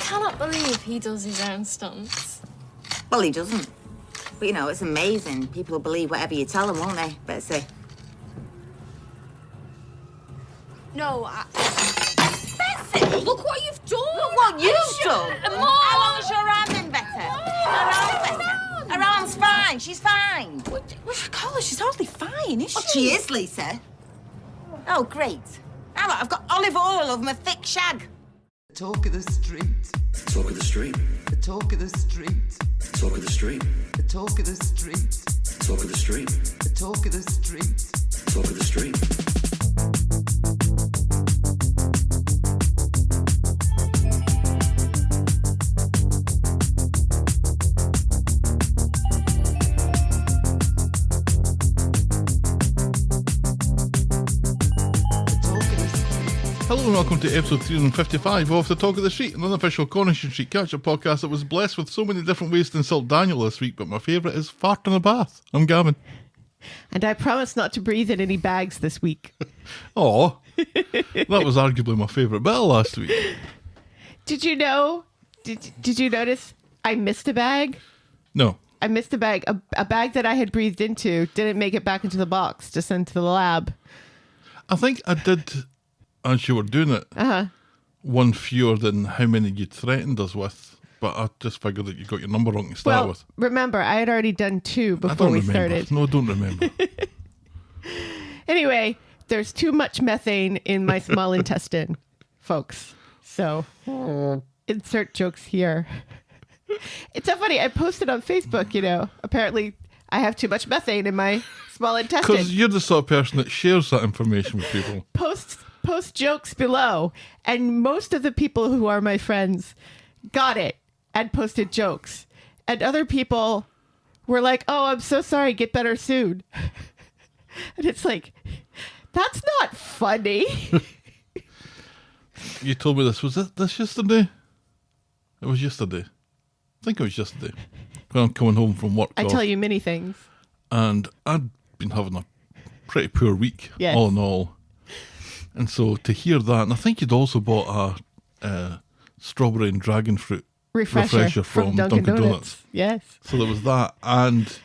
cannot believe he does his own stunts. Well, he doesn't. But, you know, it's amazing. People will believe whatever you tell them, won't they, Betsy? No, Betsy! Look what you've done! Look what you've done! More! How long's your arm been better? Her arm's better. Her arm's fine. She's fine. What should call her? She's hardly fine, is she? Well, she is, Lisa. Oh, great. Now I've got olive oil over my thick shag. The talk of the street. The talk of the street. The talk of the street. The talk of the street. The talk of the street. The talk of the street. The talk of the street. The talk of the street. Hello and welcome to episode 355 of The Talk of the Street, an unofficial Coronation Street catch-up podcast that was blessed with so many different ways to insult Daniel this week, but my favourite is fart in a bath. I'm Gavin. And I promise not to breathe in any bags this week. Oh, that was arguably my favourite bit last week. Did you know? Did you notice I missed a bag? No. I missed a bag. A bag that I had breathed into didn't make it back into the box to send to the lab. I think I did, as you were doing it, one fewer than how many you'd threatened us with, but I just figured that you got your number wrong to start with. Remember, I had already done 2 before we started. No, I don't remember. Anyway, there's too much methane in my small intestine, folks. So, insert jokes here. It's so funny. I posted on Facebook, you know, apparently I have too much methane in my small intestine. Because you're the sort of person that shares that information with people. Post jokes below, and most of the people who are my friends got it and posted jokes, and other people were like, "Oh, I'm so sorry, get better soon." And it's like, that's not funny. You told me this. Was this yesterday? It was yesterday. I think it was yesterday. When I'm coming home from work. I tell you many things. And I'd been having a pretty poor week, yes. all in all. And so to hear that, and I think you'd also bought a strawberry and dragon fruit refresher from Dunkin' Donuts. Yes. So there was that, and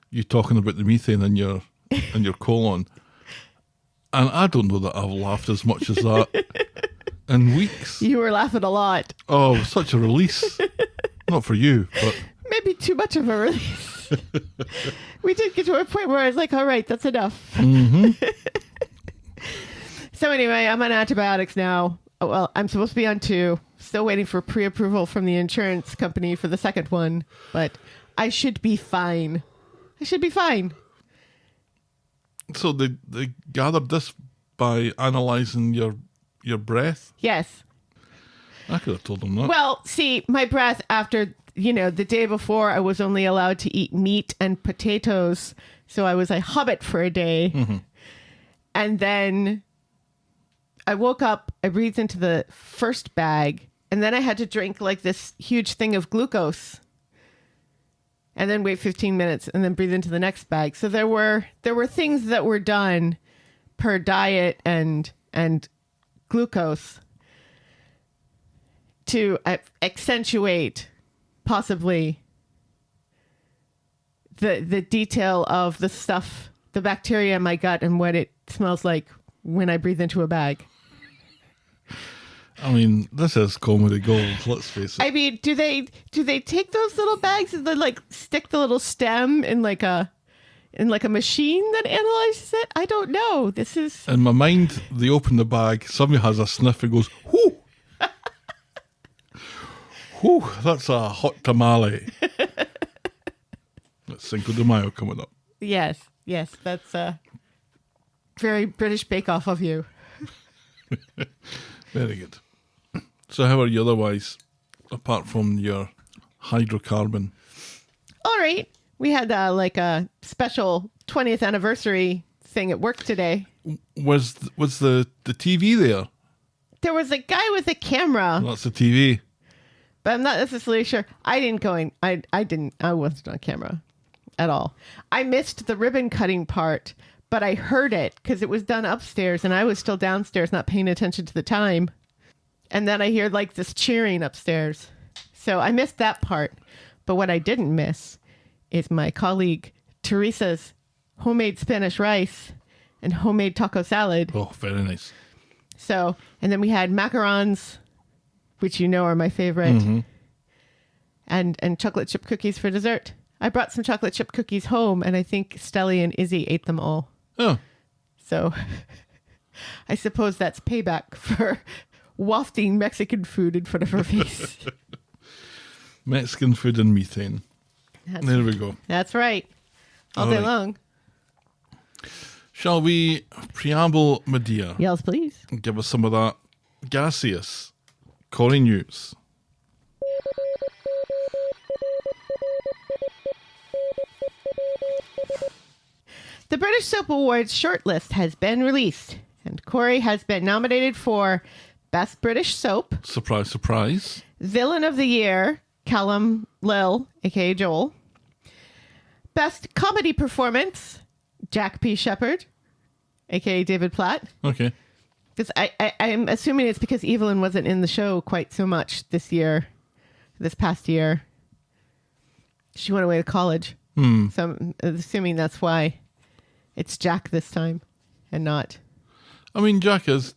you talking about the methane in your colon. And I don't know that I've laughed as much as that in weeks. You were laughing a lot. Oh, it was such a release. Not for you, but maybe too much of a release. We did get to a point where I was like, all right, that's enough. Mm-hmm. So anyway, I'm on antibiotics now. Well, I'm supposed to be on 2. Still waiting for pre-approval from the insurance company for the second one. But I should be fine. So they gathered this by analysing your breath? Yes. I could have told them that. Well, see, my breath after, the day before I was only allowed to eat meat and potatoes. So I was a hobbit for a day. Mm-hmm. And then I woke up, I breathed into the first bag, and then I had to drink like this huge thing of glucose. And then wait 15 minutes and then breathe into the next bag. So there were things that were done per diet and glucose to accentuate possibly the detail of the stuff, the bacteria in my gut and what it smells like when I breathe into a bag. I mean, this is comedy gold, let's face it. I mean, do they take those little bags and then stick the little stem in like a machine that analyzes it? I don't know. This is... In my mind, they open the bag, somebody has a sniff and goes, whoo! Whoo, that's a hot tamale. That's Cinco de Mayo coming up. Yes, that's very British Bake-Off of you. Very good. So how are you otherwise, apart from your hydrocarbon? All right. We had a special 20th anniversary thing at work today. Was the TV there? There was a guy with a camera. That's the TV. But I'm not necessarily sure. I didn't go in. I wasn't on camera at all. I missed the ribbon cutting part, but I heard it because it was done upstairs and I was still downstairs not paying attention to the time. And then I hear like this cheering upstairs. So I missed that part. But what I didn't miss is my colleague Teresa's homemade Spanish rice and homemade taco salad. Oh, very nice. So, and then we had macarons, which you know are my favorite, and chocolate chip cookies for dessert. I brought some chocolate chip cookies home, and I think Stelly and Izzy ate them all. Oh, So I suppose that's payback for wafting Mexican food in front of her face. Mexican food and methane. There we go. That's right. All All day right. long. Shall we preamble, my dear? Yells, please. And give us some of that gaseous Corrie news. The British Soap Awards shortlist has been released, and Corrie has been nominated for Best British Soap, Surprise, surprise. Villain of the Year, Callum Lil, aka Joel. Best Comedy Performance, Jack P. Shepherd, aka David Platt. Okay. Because I'm assuming it's because Evelyn wasn't in the show quite so much this past year. She went away to college. So I'm assuming that's why it's Jack this time and not. I mean, Jack is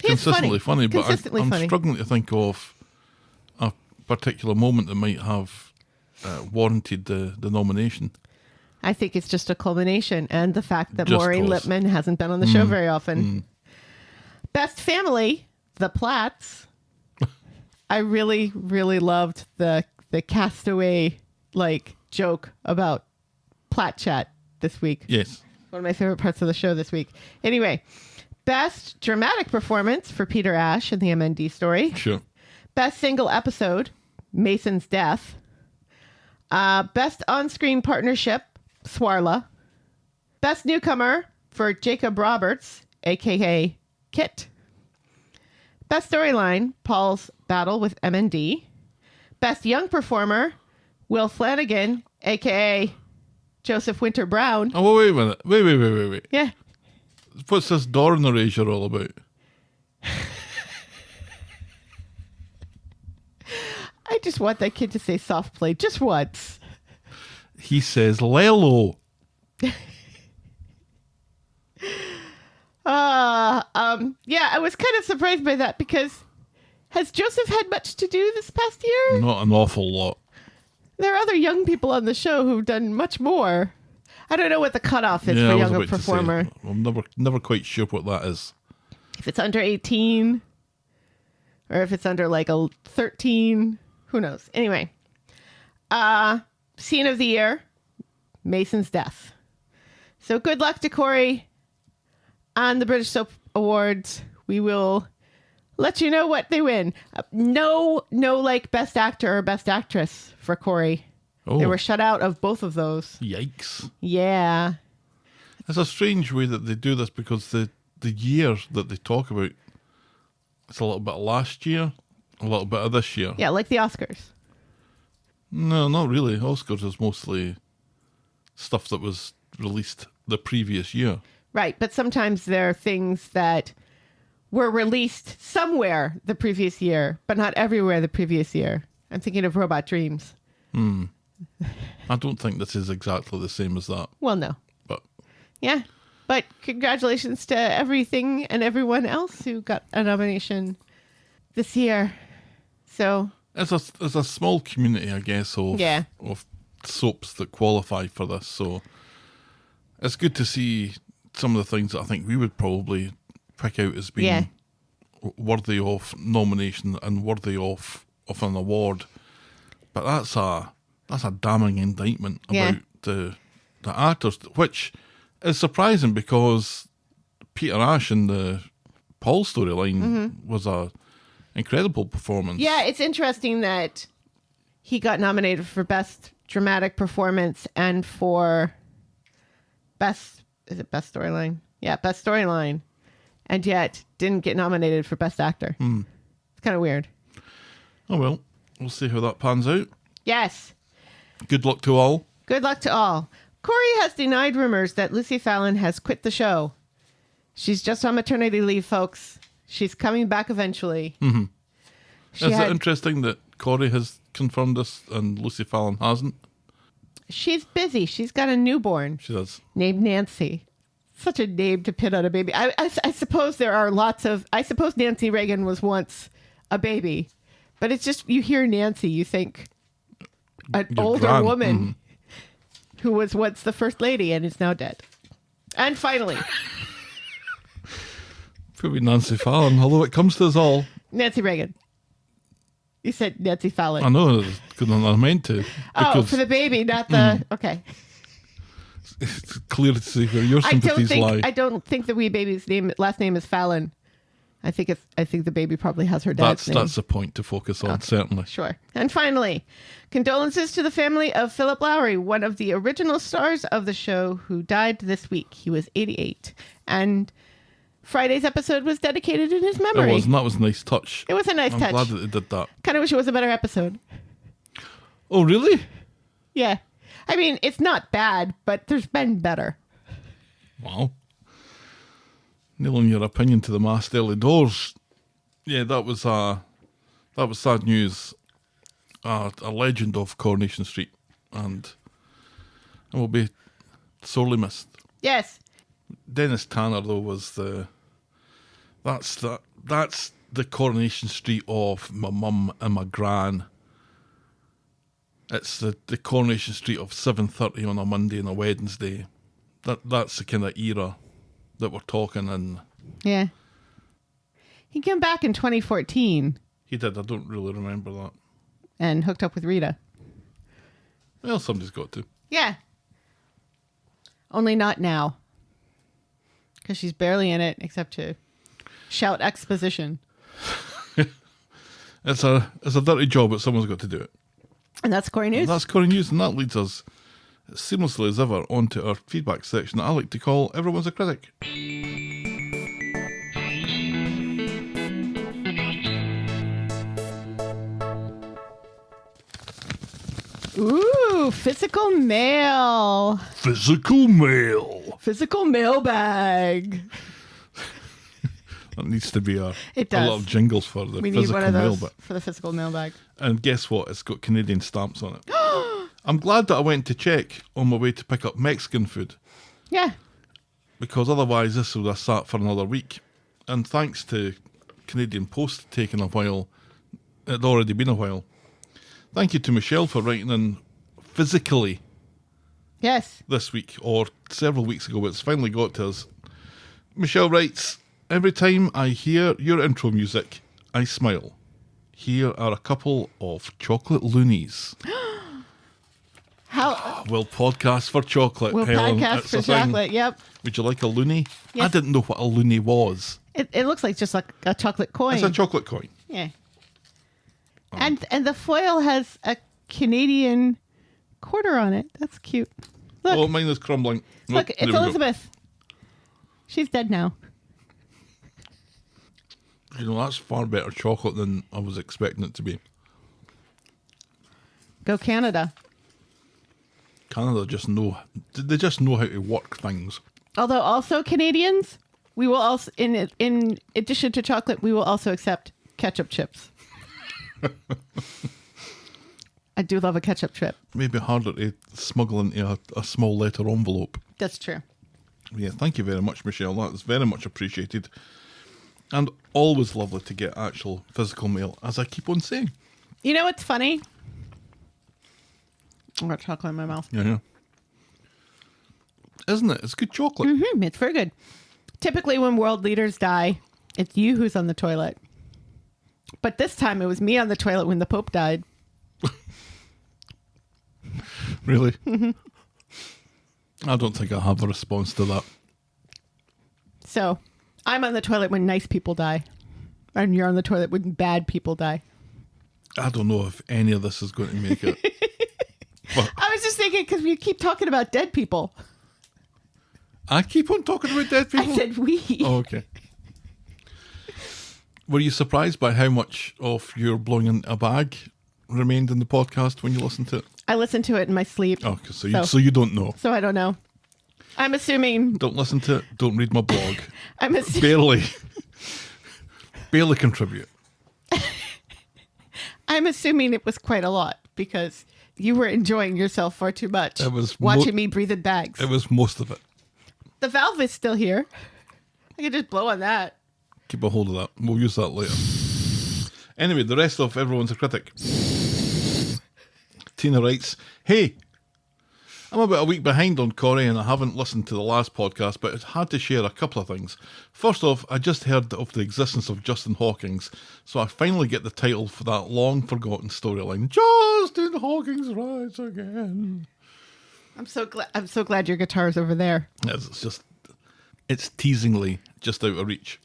He's consistently funny, but Consistently I'm funny. struggling to think of a particular moment that might have warranted the nomination. I think it's just a culmination and the fact that Just Maureen cause. Lipman hasn't been on the show very often. Best Family, The Platts. I really, really loved the castaway joke about Platt chat this week. Yes. One of my favorite parts of the show this week. Anyway, Best Dramatic Performance for Peter Ash in the MND story. Sure. Best Single Episode, Mason's Death. Best On-Screen Partnership, Swarla. Best Newcomer for Jacob Roberts, a.k.a. Kit. Best Storyline, Paul's Battle with MND. Best Young Performer, Will Flanagan, a.k.a. Joseph Winter Brown. Oh, wait a minute. Wait. Yeah. What's this door in erasure all about? I just want that kid to say soft play just once. He says Lelo. Yeah, I was kind of surprised by that because has Joseph had much to do this past year? Not an awful lot. There are other young people on the show who've done much more. I don't know what the cutoff is I for was younger about to say, performer. I'm never quite sure what that is. If it's under 18 or if it's under a 13, who knows? Anyway, Scene of the Year, Mason's Death. So good luck to Corrie on the British Soap Awards. We will let you know what they win. No, Best Actor or Best Actress for Corrie. Oh, They were shut out of both of those. yikes. Yeah. It's a strange way that they do this because the year that they talk about, it's a little bit of last year, a little bit of this year. Yeah, like the Oscars. No, not really. Oscars is mostly stuff that was released the previous year. Right, but sometimes there are things that were released somewhere the previous year, but not everywhere the previous year. I'm thinking of Robot Dreams. I don't think this is exactly the same as that, Well, no. but Yeah. But congratulations to everything and everyone else who got a nomination this year. So, it's a small community, I guess, of Yeah. of soaps that qualify for this. So it's good to see some of the things that I think we would probably pick out as being Yeah. worthy of nomination and worthy of an award. But that's a damning indictment Yeah. about the actors, which is surprising because Peter Ash in the Paul storyline was a incredible performance. yeah, it's interesting that he got nominated for Best Dramatic Performance and for Best Storyline? Yeah, Best Storyline. And yet didn't get nominated for Best Actor. It's kind of weird. Oh well, we'll see how that pans out. Yes. Good luck to all. Good luck to all. Corrie has denied rumors that Lucy Fallon has quit the show. She's just on maternity leave, folks. She's coming back eventually. Mm-hmm. She Is had- it interesting that Corrie has confirmed this and Lucy Fallon hasn't? She's busy. She's got a newborn She does. named Nancy. Such a name to pin on a baby. I suppose there are lots of... I suppose Nancy Reagan was once a baby. But it's just, you hear Nancy, you think an Your older gran. woman who was once the first lady and is now dead. And finally, Could be Nancy Fallon, although it comes to us all. Nancy Reagan. You said Nancy Fallon. I know, because I meant to. Oh, Because for the baby, not the... Okay. it's clear to see where your sympathies lie. I don't think the wee baby's last name is Fallon. I think the baby probably has her dad's name. That's the point to focus on, certainly. Sure. And finally, condolences to the family of Philip Lowry, one of the original stars of the show, who died this week. He was 88. And Friday's episode was dedicated in his memory. It was, and that was a nice touch. It was a nice touch. I'm glad that they did that. Kind of wish it was a better episode. Oh, really? Yeah. I mean, it's not bad, but there's been better. Wow. Nailing your opinion to the mast early doors. Yeah, that was sad news. A legend of Coronation Street, and will be sorely missed. Yes. Dennis Tanner, though, was that's the Coronation Street of my mum and my gran. It's the Coronation Street of 7:30 on a Monday and a Wednesday. That's the kind of era that we're talking in. Yeah. He came back in 2014 He did. I don't really remember that. and hooked up with Rita. Well, somebody's got to. Yeah. Only not now. Because she's barely in it except to shout exposition. It's a dirty job, but someone's got to do it. And that's Corrie News. And that's Corrie News, and that leads us seamlessly as ever onto our feedback section that I like to call Everyone's a Critic. Ooh, physical mail. Physical mail. Physical mailbag. That needs to be a It does. lot of jingles for the We need physical one of mail those bit. for the physical mailbag. And guess what? It's got Canadian stamps on it. I'm glad that I went to check on my way to pick up Mexican food, Yeah. because otherwise this would have sat for another week. And thanks to Canadian Post taking a while, it'd already been a while. Thank you to Michelle for writing in physically Yes. this week, or several weeks ago, but it's finally got to us. Michelle writes, every time I hear your intro music, I smile. Here are a couple of chocolate loonies. How We'll podcast for chocolate, we'll Helen. podcast It's for a thing. chocolate. Yep. Would you like a loony? Yes. I didn't know what a loony was. It looks like just like a chocolate coin. It's a chocolate coin. Yeah. And the foil has a Canadian quarter on it. That's cute. Look, Oh, mine is crumbling. look, Nope, it's there we go. Elizabeth. She's dead now. You know, that's far better chocolate than I was expecting it to be. Go Canada. Canada just know, they just know how to work things. Although also Canadians, we will also in addition to chocolate, we will also accept ketchup chips. I do love a ketchup chip. Maybe harder to smuggle into a small letter envelope. That's true. Yeah, thank you very much, Michelle. That is very much appreciated. And always lovely to get actual physical mail, as I keep on saying. You know what's funny? I got chocolate in my mouth. Yeah. Isn't it? It's good chocolate. It's very good. Typically when world leaders die, it's you who's on the toilet. But this time it was me on the toilet when the Pope died. Really? I don't think I have a response to that. So I'm on the toilet when nice people die. And you're on the toilet when bad people die. I don't know if any of this is going to make it. I was just thinking because we keep talking about dead people. I keep on talking about dead people. I said we. Oh, okay. Were you surprised by how much of your blowing in a bag remained in the podcast when you listened to it? I listened to it in my sleep. Oh, so you don't know. So I don't know. I'm assuming. Don't listen to it. Don't read my blog. I'm assuming. Barely. barely contribute. I'm assuming it was quite a lot because you were enjoying yourself far too much. It was watching me breathe in bags. It was most of it. The valve is still here. I could just blow on that. Keep a hold of that. We'll use that later. Anyway, the rest of Everyone's a Critic. Tina writes, "Hey, I'm about a week behind on Corrie and I haven't listened to the last podcast, but I had to share a couple of things. First off, I just heard of the existence of Justin Hawkins, so I finally get the title for that long-forgotten storyline. Justin Hawkins rides again. I'm so glad your guitar's over there. It's teasingly just out of reach.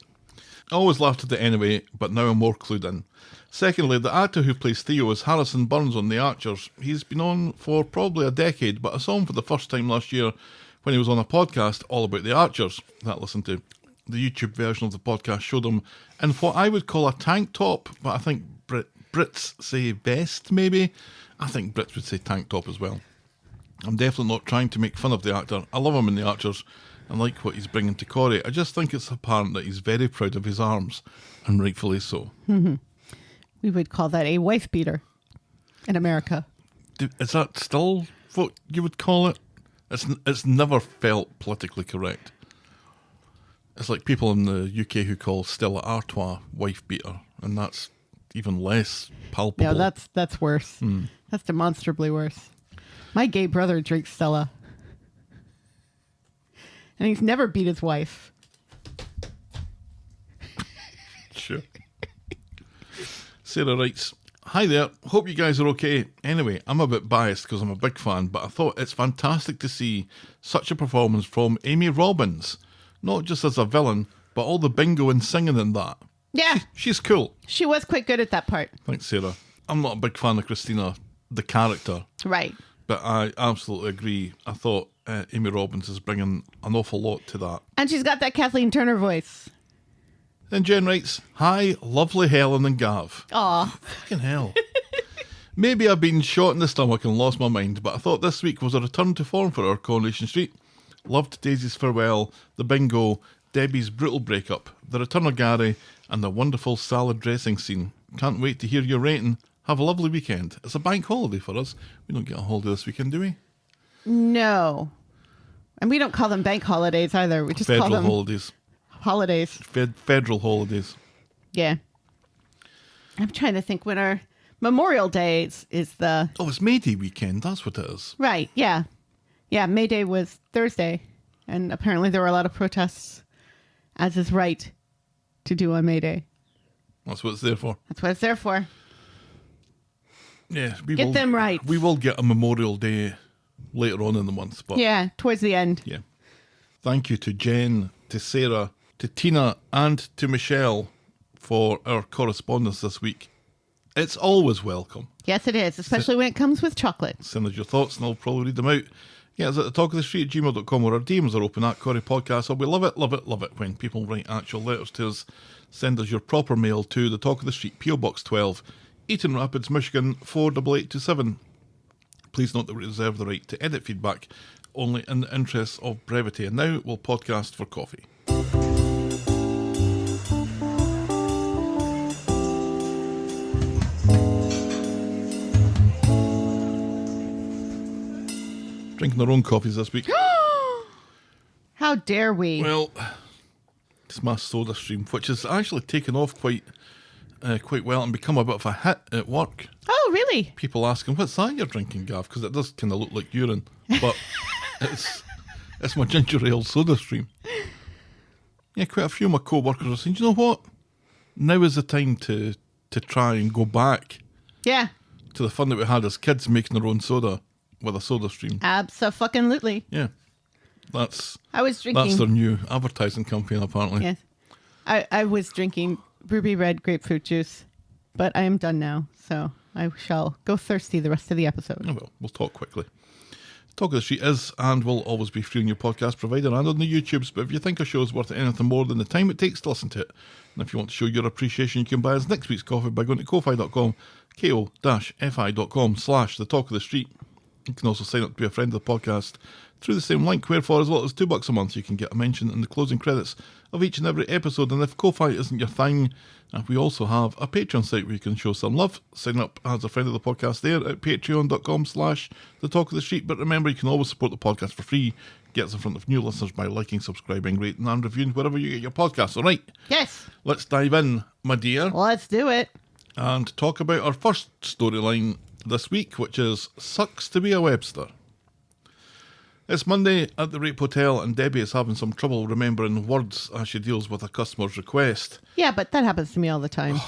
I always laughed at it anyway, but now I'm more clued in. Secondly, the actor who plays Theo is Harrison Burns on The Archers. He's been on for probably a decade, but I saw him for the first time last year when he was on a podcast all about The Archers that I listened to. The YouTube version of the podcast showed him in what I would call a tank top, but I think Brits say vest, maybe. I think Brits would say tank top as well. I'm definitely not trying to make fun of the actor. I love him in The Archers and like what he's bringing to Corrie. I just think it's apparent that he's very proud of his arms, and rightfully so. Mm-hmm. We would call that a wife beater in America. Is that still what you would call it? It's never felt politically correct. It's like people in the UK who call Stella Artois wife beater, and that's even less palpable. Yeah, that's worse. That's demonstrably worse. My gay brother drinks Stella. And he's never beat his wife. Sure. Sarah writes, "Hi there, hope you guys are okay. Anyway, I'm a bit biased because I'm a big fan, but I thought it's fantastic to see such a performance from Amy Robbins. Not just as a villain, but all the bingo and singing in that. Yeah. She's cool." She was quite good at that part. Thanks, Sarah. I'm not a big fan of Christina, the character. Right. But I absolutely agree. I thought Amy Robbins is bringing an awful lot to that. And she's got that Kathleen Turner voice. Then Jen writes, "Hi, lovely Helen and Gav." Aw. Fucking hell. "Maybe I've been shot in the stomach and lost my mind, but I thought this week was a return to form for our Coronation Street. Loved Daisy's farewell, the bingo, Debbie's brutal breakup, the return of Gary, and the wonderful salad dressing scene. Can't wait to hear your rating. Have a lovely weekend." It's a bank holiday for us. We don't get a holiday this weekend, do we? No. And we don't call them bank holidays either. We just Federal call them holidays. Holidays. Federal holidays. Yeah. I'm trying to think when our Memorial Day is the... Oh, it's May Day weekend. That's what it is. Right, yeah. Yeah, May Day was Thursday. And apparently there were a lot of protests, as is right to do on May Day. That's what it's there for. That's what it's there for. Yeah, Get them right. We will get a Memorial Day later on in the month. But yeah, towards the end. Yeah. Thank you to Jen, to Sarah, to Tina, and to Michelle for our correspondence this week. It's always welcome. Yes, it is, especially when it comes with chocolate. Send us your thoughts and I'll probably read them out. Yeah, it's at thetalkofthestreet@gmail.com, where our DMs are open at Corrie Podcast. We love it when people write actual letters to us. Send us your proper mail to the Talk of the Street, PO Box 12, Eaton Rapids, Michigan 48827. Please note that we reserve the right to edit feedback only in the interests of brevity. And now we'll podcast for coffee. Drinking our own coffees this week. How dare we? Well, it's my soda stream, which has actually taken off quite well and become a bit of a hit at work. Oh, really? People asking, "What's that you're drinking, Gav?" Because it does kind of look like urine, but it's my ginger ale soda stream. Yeah, quite a few of my co-workers are saying, "You know what? Now is the time to try and go back Yeah. to the fun that we had as kids making our own soda with a soda stream." Abso-fucking-lutely. Yeah, that's their new advertising campaign, apparently. Yes. I was drinking ruby red grapefruit juice, but I am done now, so I shall go thirsty the rest of the episode. Oh, well, we'll talk quickly. Talk of the Street is and will always be free on your podcast provider and on the YouTubes, but if you think a show is worth anything more than the time it takes to listen to it, and if you want to show your appreciation, you can buy us next week's coffee by going to ko-fi.com, ko-fi.com/the Talk of the Street. You can also sign up to be a friend of the podcast through the same link, where for as little as $2 a month you can get a mention in the closing credits of each and every episode. And if Ko-Fi isn't your thing, we also have a Patreon site where you can show some love. Sign up as a friend of the podcast there at patreon.com/The Talk of the Street. But remember, you can always support the podcast for free. Get us in front of new listeners by liking, subscribing, rating and reviewing wherever you get your podcasts. All right. Yes. Let's dive in, my dear. Let's do it. And talk about our first storyline this week, which is Sucks to be a Webster. It's Monday at the Rape Hotel, and Debbie is having some trouble remembering words as she deals with a customer's request. Yeah, but that happens to me all the time.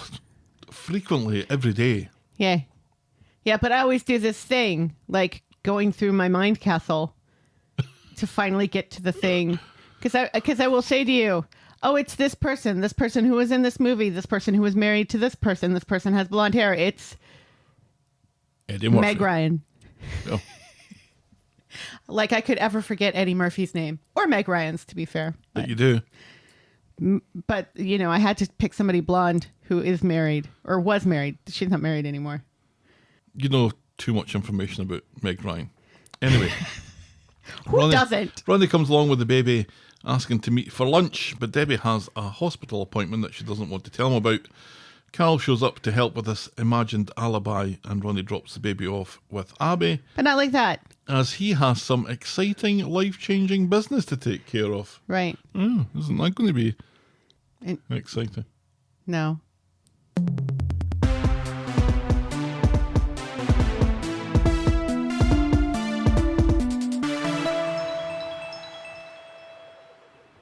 Frequently, every day. Yeah. Yeah, but I always do this thing, like going through my mind castle to finally get to the thing. Because I will say to you, oh, it's this person who was in this movie, this person who was married to this person has blonde hair. It's Eddie Murphy. Meg Ryan. Oh. Like I could ever forget Eddie Murphy's name. Or Meg Ryan's, to be fair. That you do. But, you know, I had to pick somebody blonde who is married or was married. She's not married anymore. You know too much information about Meg Ryan. Anyway. Who doesn't? Ronnie comes along with the baby, asking to meet for lunch, but Debbie has a hospital appointment that she doesn't want to tell him about. Carl shows up to help with this imagined alibi, and Ronnie drops the baby off with Abby, But not like that. as he has some exciting, life-changing business to take care of. Right. Isn't that going to be And- exciting? No.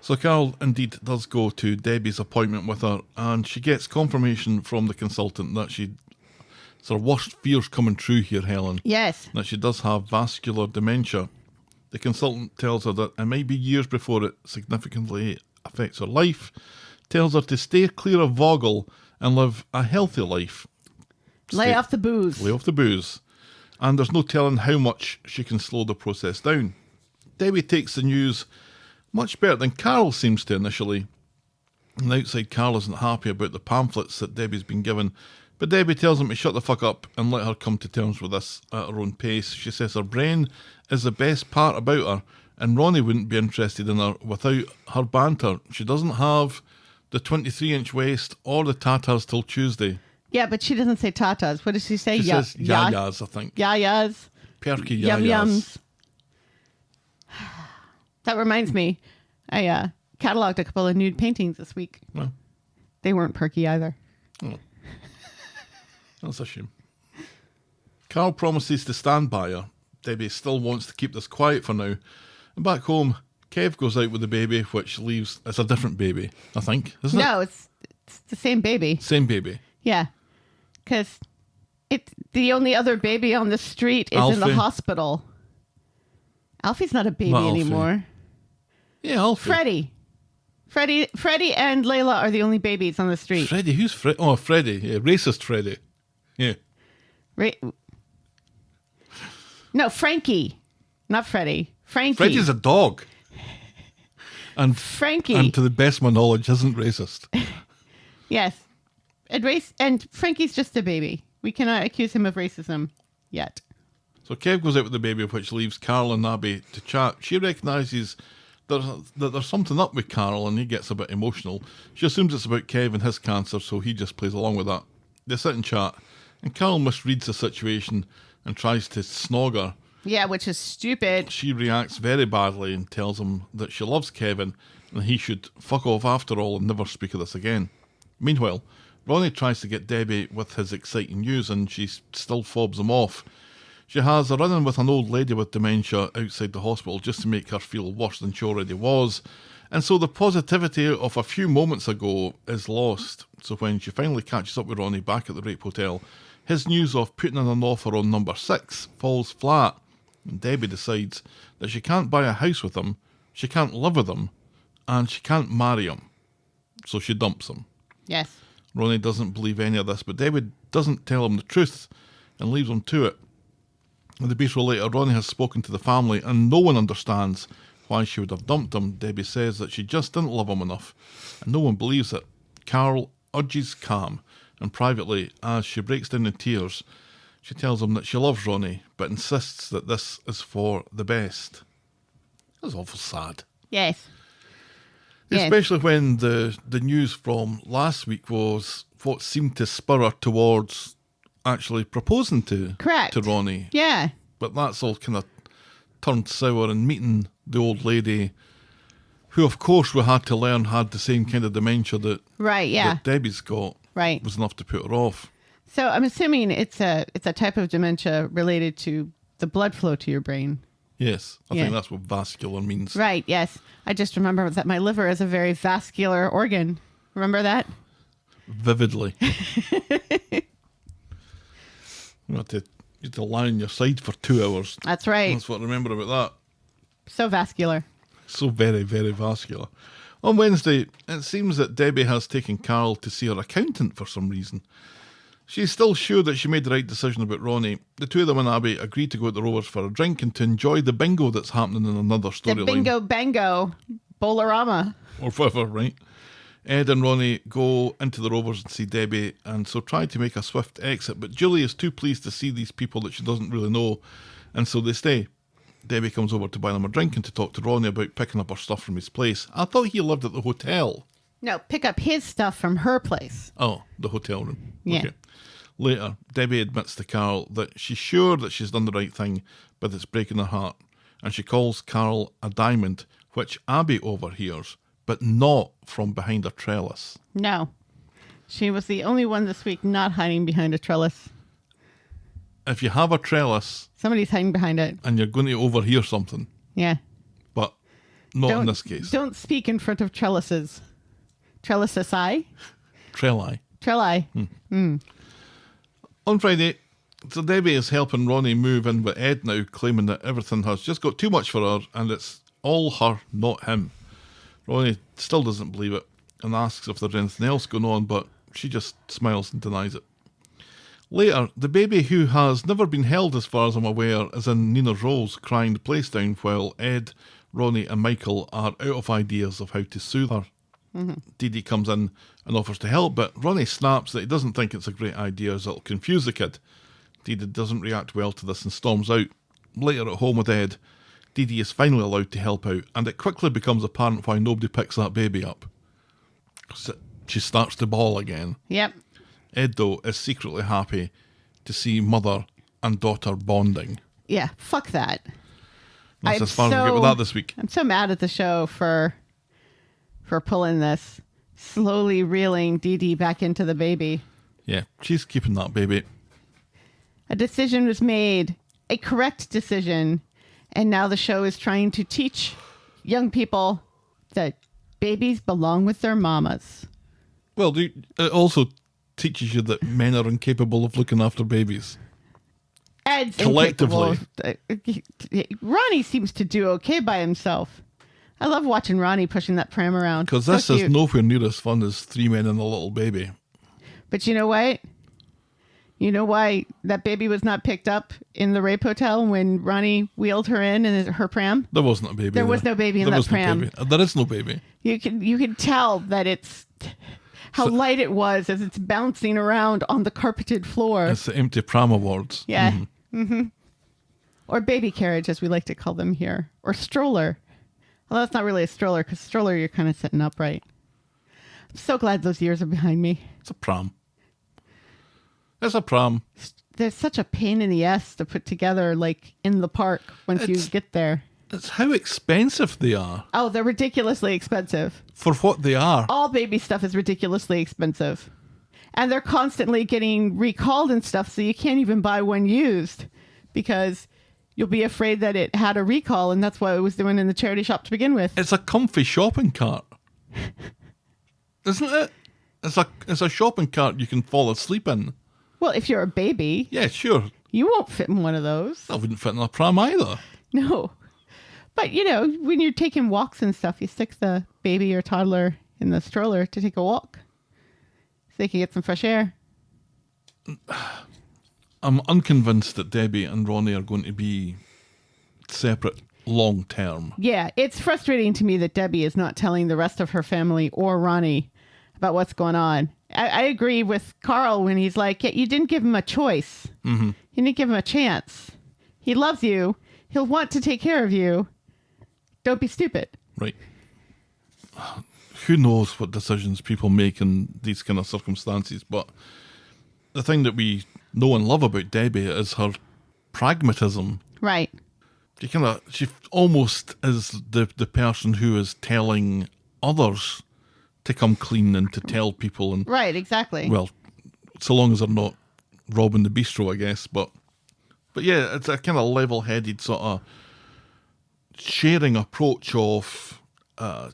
So Carol indeed does go to Debbie's appointment with her, and she gets confirmation from the consultant that her worst fears coming true here, Helen. Yes. That she does have vascular dementia. The consultant tells her that it might be years before it significantly affects her life, tells her to stay clear of Vogel and live a healthy life. Lay off the booze. Lay off the booze. And there's no telling how much she can slow the process down. Debbie takes the news much better than Carol seems to initially. And outside, Carol isn't happy about the pamphlets that Debbie's been given, but Debbie tells him to shut the fuck up and let her come to terms with this at her own pace. She says her brain is the best part about her, and Ronnie wouldn't be interested in her without her banter. She doesn't have the 23-inch waist or the tatas till Tuesday. Yeah, but she doesn't say tatas. What does she say? She says yayas, I think. Yayas. Perky Yum yayas. yums. That reminds me, I cataloged a couple of nude paintings this week. Well, They weren't perky either. that's a shame. Carl promises to stand by her. Debbie still wants to keep this quiet for now. And back home, Kev goes out with the baby, which leaves... It's a different baby, I think, isn't it? No, it's the same baby. Same baby. Yeah, because the only other baby on the street is in the Alfie. hospital. Alfie's not a baby Not Alfie. anymore. Yeah, Alfie. Freddie and Layla are the only babies on the street. Freddie, who's Freddie? Oh, Freddie. Yeah, racist Freddie. Yeah. No, Frankie. Not Freddie. Frankie. Freddie's a dog. And Frankie. And to the best of my knowledge, isn't racist. Yes. And Frankie's just a baby. We cannot accuse him of racism yet. So Kev goes out with the baby, which leaves Carol and Abby to chat. She recognises that there's something up with Carol, and he gets a bit emotional. She assumes it's about Kev and his cancer, so he just plays along with that. They sit and chat, and Carol misreads the situation and tries to snog her. Yeah, which is stupid. She reacts very badly and tells him that she loves Kevin and he should fuck off after all and never speak of this again. Meanwhile, Ronnie tries to get Debbie with his exciting news, and she still fobs him off. She has a run-in with an old lady with dementia outside the hospital just to make her feel worse than she already was. And so the positivity of a few moments ago is lost. So when she finally catches up with Ronnie back at the Rape Hotel, his news of putting in an offer on number 6 falls flat. And Debbie decides that she can't buy a house with him, she can't live with him, and she can't marry him. So she dumps him. Yes. Ronnie doesn't believe any of this, but Debbie doesn't tell him the truth and leaves him to it. In the bistro later, Ronnie has spoken to the family and no one understands why she would have dumped him. Debbie says that she just didn't love him enough, and no one believes it. Carol urges calm, and privately, as she breaks down in tears, she tells him that she loves Ronnie, but insists that this is for the best. That's awful sad. Yes. Yes. Especially when the news from last week was what seemed to spur her towards actually proposing to Ronnie. Yeah. But that's all kind of turned sour, and meeting the old lady, who of course we had to learn had the same kind of dementia that, Right, yeah. that Debbie's got, Right. was enough to put her off. So I'm assuming it's a type of dementia related to the blood flow to your brain. Yes, I Yeah. think that's what vascular means. Right, yes. I just remember that my liver is a very vascular organ. Remember that? Vividly. You have to lie on your side for 2 hours. That's right. That's what I remember about that. So vascular. So very, very vascular. On Wednesday, it seems that Debbie has taken Carl to see her accountant for some reason. She's still sure that she made the right decision about Ronnie. The two of them and Abby agreed to go to the Rovers for a drink and to enjoy the bingo that's happening in another The storyline. bingo bango. Bolarama. Or whatever, right? Ed and Ronnie go into the Rovers and see Debbie, and so try to make a swift exit, but Julie is too pleased to see these people that she doesn't really know, and so they stay. Debbie comes over to buy them a drink and to talk to Ronnie about picking up her stuff from his place. I thought he lived at the hotel. No, pick up his stuff from her place. Oh, the hotel room. Yeah. Okay. Later, Debbie admits to Carl that she's sure that she's done the right thing, but it's breaking her heart, and she calls Carl a diamond, which Abby overhears, but not from behind a trellis. No. She was the only one this week not hiding behind a trellis. If you have a trellis Somebody's hiding behind it. and you're going to overhear something, Yeah. but not in this case. Don't speak in front of trellises. Trellisai? Trelli. Trelli. On Friday, so Debbie is helping Ronnie move in with Ed now, claiming that everything has just got too much for her and it's all her, not him. Ronnie still doesn't believe it and asks if there's anything else going on, but she just smiles and denies it. Later, the baby, who has never been held as far as I'm aware, is in Nina's rolls crying the place down while Ed, Ronnie and Michael are out of ideas of how to soothe her. Dee Dee comes in and offers to help, but Ronnie snaps that he doesn't think it's a great idea as it'll confuse the kid. Dee Dee doesn't react well to this and storms out. Later at home with Ed, Dee Dee is finally allowed to help out, and it quickly becomes apparent why nobody picks that baby up. She starts to bawl again. Yep. Ed, though, is secretly happy to see mother and daughter bonding. Yeah, fuck that. That's I'm as far as we get with that this week. I'm so mad at the show for pulling this, slowly reeling Dee Dee back into the baby. Yeah, she's keeping that baby. A decision was made, a correct decision, and now the show is trying to teach young people that babies belong with their mamas. Well, it also teaches you that men are incapable of looking after babies. Ed's Collectively. incapable. Ronnie seems to do okay by himself. I love watching Ronnie pushing that pram around. Because So this is cute. nowhere near as fun as Three Men and a Little Baby. But you know what? You know why that baby was not picked up in the rape hotel when Ronnie wheeled her in her pram? There wasn't a baby. There was no baby in There that was no pram. baby. There is no baby. You can tell that it's how light it was as it's bouncing around on the carpeted floor. It's the Empty Pram Awards. Yeah. Mm-hmm. Or baby carriage, as we like to call them here. Or stroller. Although it's not really a stroller, because stroller you're kind of sitting upright. I'm so glad those years are behind me. It's a pram. It's a pram. There's such a pain in the ass to put together, like, in the park once you get there. It's how expensive they are. Oh, they're ridiculously expensive. For what they are. All baby stuff is ridiculously expensive. And they're constantly getting recalled and stuff, so you can't even buy one used because you'll be afraid that it had a recall, and that's what it was doing in the charity shop to begin with. It's a comfy shopping cart. Isn't it? It's a shopping cart you can fall asleep in. Well, if you're a baby, Yeah, sure. you won't fit in one of those. That wouldn't fit in a pram either. No. But, you know, when you're taking walks and stuff, you stick the baby or toddler in the stroller to take a walk so they can get some fresh air. I'm unconvinced that Debbie and Ronnie are going to be separate long term. Yeah, it's frustrating to me that Debbie is not telling the rest of her family or Ronnie about what's going on. I agree with Carl when he's like, yeah, you didn't give him a choice. Mm-hmm. You didn't give him a chance. He loves you. He'll want to take care of you. Don't be stupid. Right. who knows what decisions people make in these kind of circumstances, but the thing that we know and love about Debbie is her pragmatism. Right. She almost is the person who is telling others to come clean and to tell people. And Right, exactly. well, so long as they're not robbing the bistro, I guess. But yeah, it's a kind of level-headed sort of sharing approach of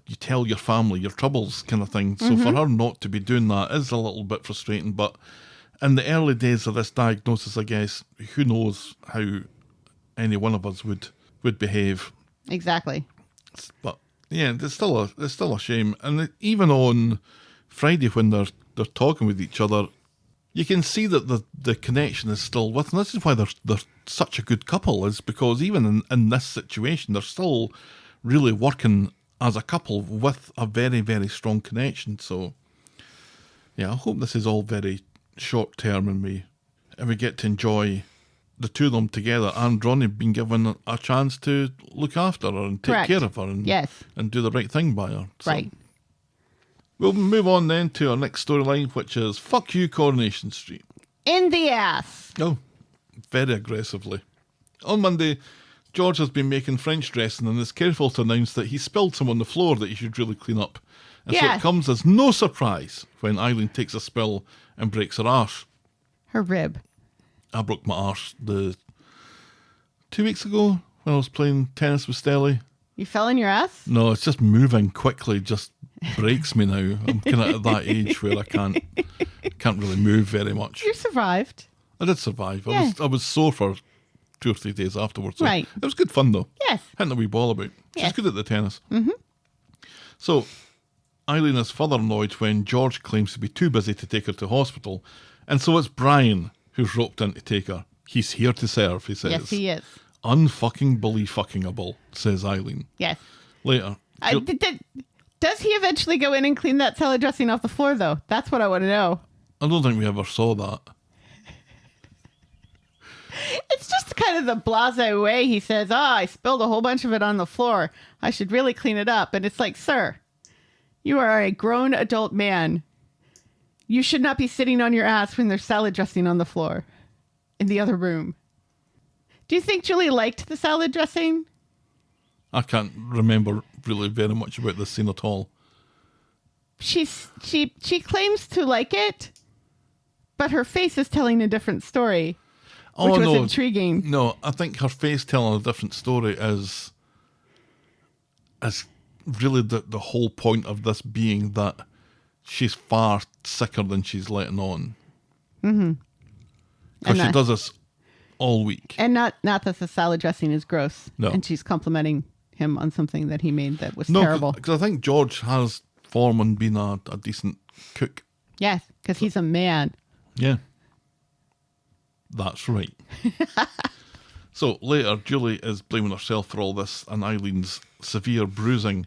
you tell your family your troubles kind of thing. So for her not to be doing that is a little bit frustrating. But in the early days of this diagnosis, I guess, who knows how any one of us would behave. Exactly. But yeah, it's still a shame. And even on Friday when they're talking with each other, you can see that the connection is still with them. This is why they're such a good couple, is because even in this situation, they're still really working as a couple with a very, very strong connection. So yeah, I hope this is all very short term and we get to enjoy the two of them together, and Ronnie being given a chance to look after her and take Correct. care of her and, Yes. and do the right thing by her. So Right. we'll move on then to our next storyline, which is Fuck You, Coronation Street. In the ass. Oh, very aggressively. On Monday, George has been making French dressing and is careful to announce that he spilled some on the floor that he should really clean up. And so Yes. it comes as no surprise when Eileen takes a spill and breaks her arse. Her rib. I broke my arse 2 weeks ago when I was playing tennis with Stelly. You fell in your ass? No, it's just moving quickly just breaks me now. I'm kind of at that age where I can't really move very much. You survived. I did survive. Yeah. I was sore for 2 or 3 days afterwards. So Right. It was good fun though. Yes. Hitting a wee ball about. She's Yes. good at the tennis. Mm-hmm. So Eileen is further annoyed when George claims to be too busy to take her to hospital, and so it's Brian who's roped in to take her. He's here to serve, he says. Yes, he is. Unfucking bully-fuckingable, says Eileen. Yes. Later. Does he eventually go in and clean that salad dressing off the floor, though? That's what I want to know. I don't think we ever saw that. It's just kind of the blasé way he says, I spilled a whole bunch of it on the floor. I should really clean it up. And it's like, sir, you are a grown adult man. You should not be sitting on your ass when there's salad dressing on the floor in the other room. Do you think Julie liked the salad dressing? I can't remember really very much about this scene at all. She claims to like it, but her face is telling a different story, which was intriguing. No, I think her face telling a different story is really the whole point of this being that she's far sicker than she's letting on. Mm-hmm. Because she does this all week. And not that the salad dressing is gross. No. And she's complimenting him on something that he made that was terrible. Because I think George has form on being a decent cook. Yes, because he's a man. Yeah. That's right. So later, Julie is blaming herself for all this and Eileen's severe bruising.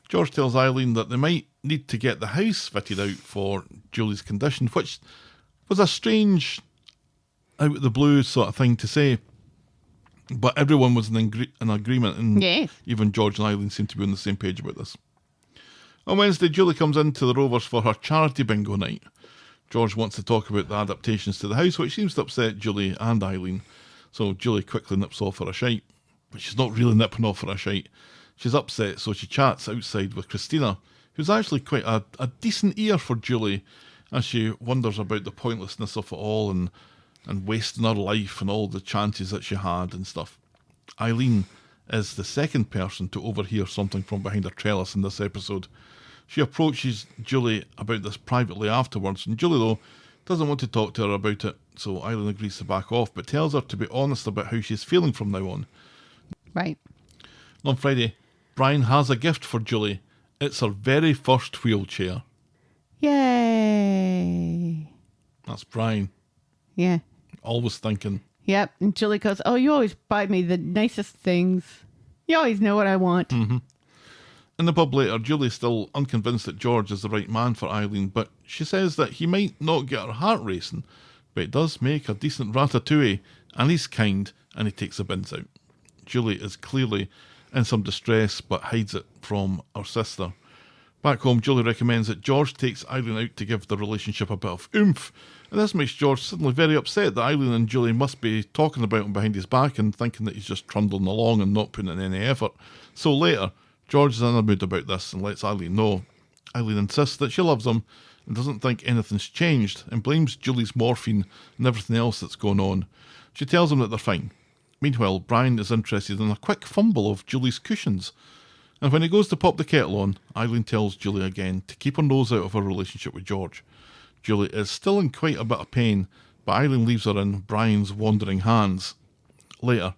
George tells Eileen that they might need to get the house fitted out for Julie's condition, which was a strange, out of the blue sort of thing to say. But everyone was in agreement, and Yes. even George and Eileen seem to be on the same page about this. On Wednesday, Julie comes into the Rovers for her charity bingo night. George wants to talk about the adaptations to the house, which seems to upset Julie and Eileen. So Julie quickly nips off for a shite. But she's not really nipping off for a shite. She's upset, so she chats outside with Christina, who's actually quite a decent ear for Julie, as she wonders about the pointlessness of it all and wasting her life and all the chances that she had and stuff. Eileen is the second person to overhear something from behind a trellis in this episode. She approaches Julie about this privately afterwards, and Julie, though, doesn't want to talk to her about it, so Eileen agrees to back off, but tells her to be honest about how she's feeling from now on. Right. On Friday, Brian has a gift for Julie. It's her very first wheelchair. Yay. That's Brian. Yeah. Always thinking. Yep. And Julie goes, oh, you always buy me the nicest things. You always know what I want. In the pub later, Julie's still unconvinced that George is the right man for Eileen, but she says that he might not get her heart racing, but he does make a decent ratatouille, and he's kind, and he takes the bins out. Julie is clearly in some distress, but hides it from her sister. Back home, Julie recommends that George takes Eileen out to give the relationship a bit of oomph, and this makes George suddenly very upset that Eileen and Julie must be talking about him behind his back and thinking that he's just trundling along and not putting in any effort. So later, George is in a mood about this and lets Eileen know. Eileen insists that she loves him and doesn't think anything's changed and blames Julie's morphine and everything else that's going on. She tells him that they're fine. Meanwhile, Brian is interested in a quick fumble of Julie's cushions. And when he goes to pop the kettle on, Eileen tells Julie again to keep her nose out of her relationship with George. Julie is still in quite a bit of pain, but Eileen leaves her in Brian's wandering hands. Later,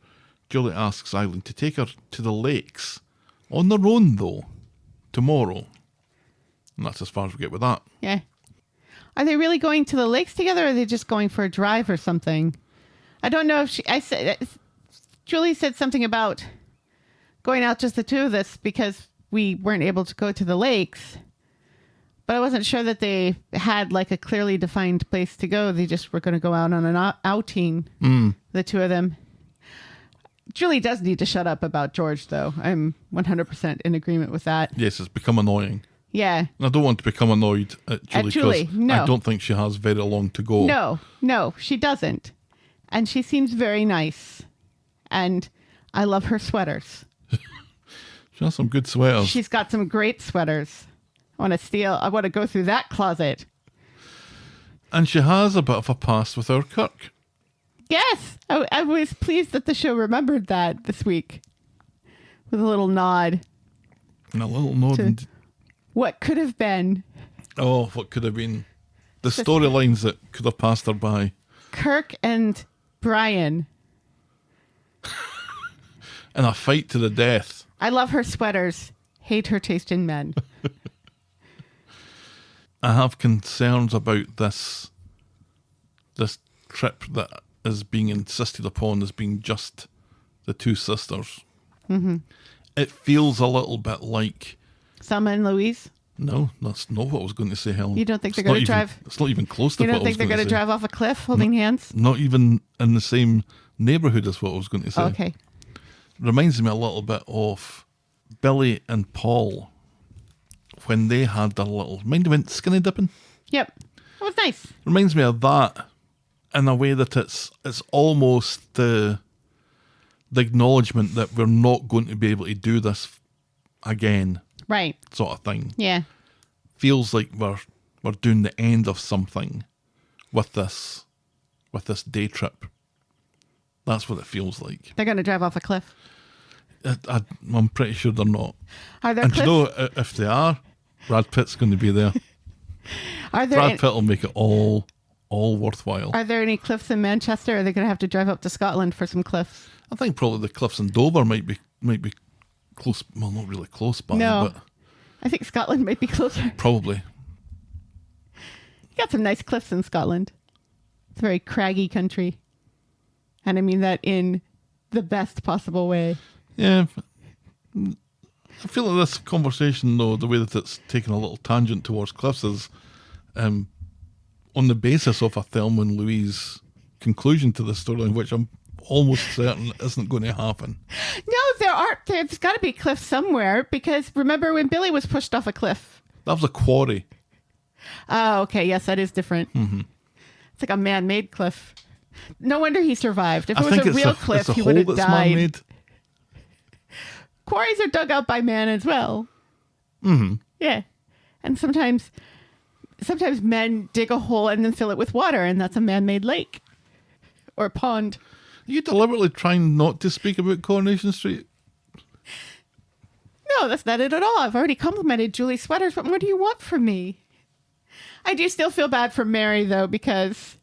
Julie asks Eileen to take her to the lakes. On their own, though. Tomorrow. And that's as far as we get with that. Yeah. Are they really going to the lakes together, or are they just going for a drive or something? I don't know if Julie said something about going out just the two of us because we weren't able to go to the lakes. But I wasn't sure that they had like a clearly defined place to go. They just were going to go out on an outing, the two of them. Julie does need to shut up about George, though. I'm 100% in agreement with that. Yes, it's become annoying. Yeah. And I don't want to become annoyed at Julie because no. I don't think she has very long to go. No, she doesn't. And she seems very nice. And I love her sweaters. She has some good sweaters. She's got some great sweaters. I want to go through that closet. And she has a bit of a past with our Kirk. Yes. I was pleased that the show remembered that this week. With a little nod. And a little nod. To what could have been. Oh, what could have been. The storylines that could have passed her by. Kirk and Brian. In a fight to the death. I love her sweaters. Hate her taste in men. I have concerns about this trip that is being insisted upon as being just the two sisters. Mm-hmm. It feels a little bit like... Selma and Louise? No, that's not what I was going to say, Helen. You don't think they're going to drive... It's not even close to what I was going to say. You don't think they're going to drive off a cliff holding hands? Not even in the same neighbourhood as what I was going to say. Oh, okay. Reminds me a little bit of Billy and Paul when they had their little... Mind they went skinny dipping? Yep. That was nice. Reminds me of that in a way that it's almost the acknowledgement that we're not going to be able to do this again. Right. Sort of thing. Yeah. Feels like we're doing the end of something with this day trip. That's what it feels like. They're going to drive off a cliff. I'm pretty sure they're not. Are there and cliffs? you know, if they are, Brad Pitt's going to be there. Brad Pitt will make it all worthwhile. Are there any cliffs in Manchester? Or are they going to have to drive up to Scotland for some cliffs? I think probably the cliffs in Dover might be close. Well, not really close by, no, but I think Scotland might be closer. Probably. You got some nice cliffs in Scotland. It's a very craggy country, and I mean that in the best possible way. Yeah. I feel like this conversation, though, the way that it's taken a little tangent towards cliffs is on the basis of a Thelma and Louise conclusion to the storyline, which I'm almost certain isn't going to happen. No, there's got to be cliffs somewhere, because remember when Billy was pushed off a cliff? That was a quarry. Oh, okay. Yes, that is different. Mm-hmm. It's like a man-made cliff. No wonder he survived. If it was a real cliff, he would have died. Man-made. Quarries are dug out by man as well. Mm-hmm. Yeah. And sometimes men dig a hole and then fill it with water, and that's a man-made lake or pond. Are you deliberately trying not to speak about Coronation Street? No, that's not it at all. I've already complimented Julie's sweaters. What more do you want from me? I do still feel bad for Mary, though, because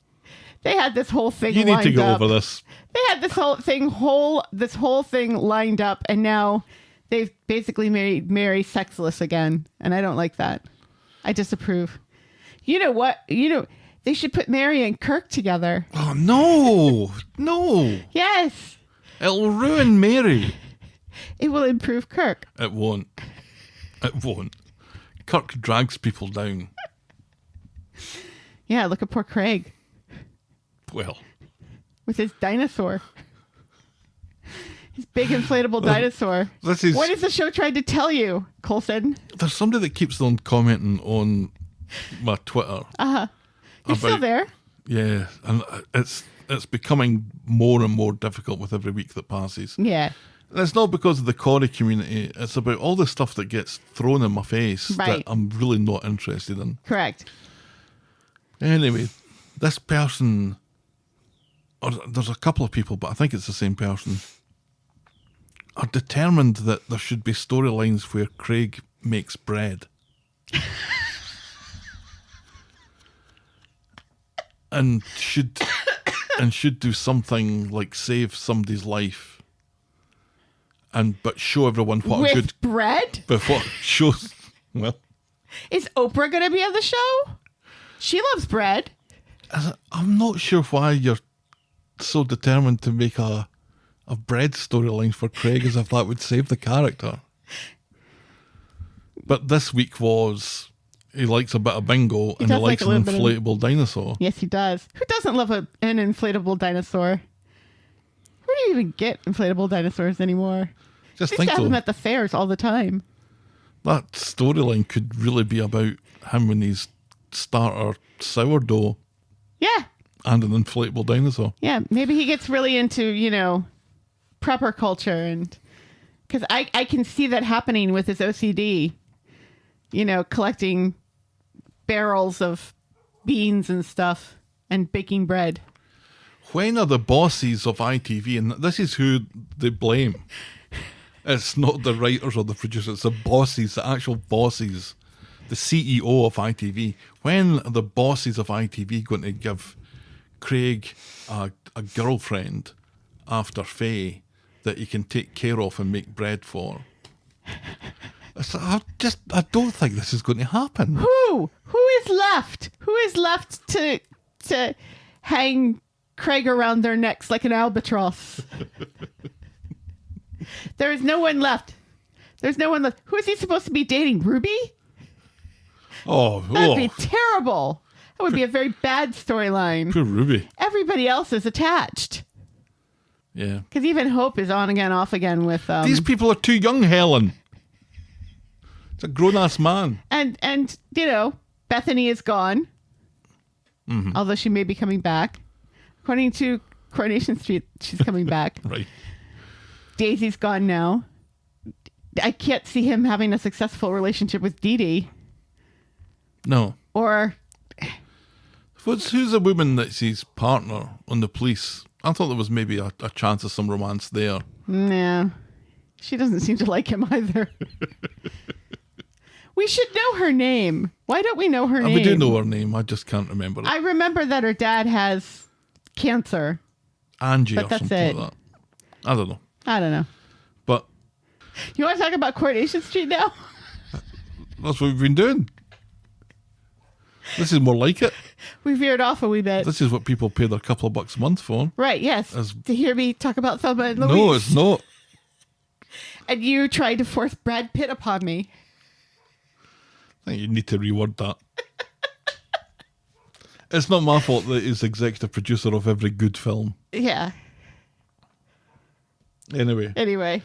they had this whole thing lined up. You need to go over this. They had this whole thing lined up, and now they've basically made Mary sexless again, and I don't like that. I disapprove. You know what? They should put Mary and Kirk together. Oh, no. No. Yes. It'll ruin Mary. It will improve Kirk. It won't. It won't. Kirk drags people down. Yeah, look at poor Craig. Well. With his dinosaur. His big inflatable dinosaur. This is- What is the show trying to tell you, Coulson? There's somebody that keeps on commenting on my Twitter. You're still About- there. Yeah, and it's becoming more and more difficult with every week that passes. Yeah. And it's not because of the corrie community. It's about all the stuff that gets thrown in my face that Right. I'm really not interested in. Correct. Anyway, this person, or there's a couple of people, but I think it's the same person, are determined that there should be storylines where Craig makes bread. and should do something like save somebody's life. But show everyone what With a good bread? before shows. Well, Is Oprah going to be on the show? She loves bread. I'm not sure why you're so determined to make a bread storyline for Craig, as if that would save the character. But this week was he likes a bit of bingo and he does likes like a an little bit of- inflatable dinosaur. Yes, he does. Who doesn't love an inflatable dinosaur? Where do you even get inflatable dinosaurs anymore? Just They think used to have them though, at the fairs all the time. that storyline could really be about him and his starter sourdough Yeah. and an inflatable dinosaur. Yeah. Maybe he gets really into, prepper culture. And because I can see that happening with his OCD, collecting barrels of beans and stuff and baking bread. When are the bosses of ITV, and this is who they blame, it's not the writers or the producers, it's the bosses, the actual bosses, the CEO of ITV. When are the bosses of ITV going to give Craig a girlfriend after Faye that he can take care of and make bread for? I don't think this is going to happen. Who is left? Who is left to hang Craig around their necks like an albatross? There is no one left. There's no one left. Who is he supposed to be dating? Ruby? That'd be terrible. That would be a very bad storyline. Poor Ruby. Everybody else is attached. Yeah. Because even Hope is on again, off again with These people are too young, Helen. It's a grown-ass man. and Bethany is gone. Although she may be coming back. According to Coronation Street, she's coming back. Right. Daisy's gone now. I can't see him having a successful relationship with Dee Dee. No. Or Who's the woman that's his partner on the police? I thought there was maybe a chance of some romance there. no, she doesn't seem to like him either. We should know her name. Why don't we know her name? We do know her name. I just can't remember it. I remember that her dad has cancer. Angie but or that's something it. like that. I don't know. I don't know. But You want to talk about Coronation Street now? that's what we've been doing. This is more like it. We veered off a wee bit. This is what people pay their couple of bucks a month for. Right, yes. As- To hear me talk about Thelma and Louise. No, it's not. And you tried to force Brad Pitt upon me. I think you need to reword that. It's not my fault that he's executive producer of every good film. Yeah. Anyway, Anyway.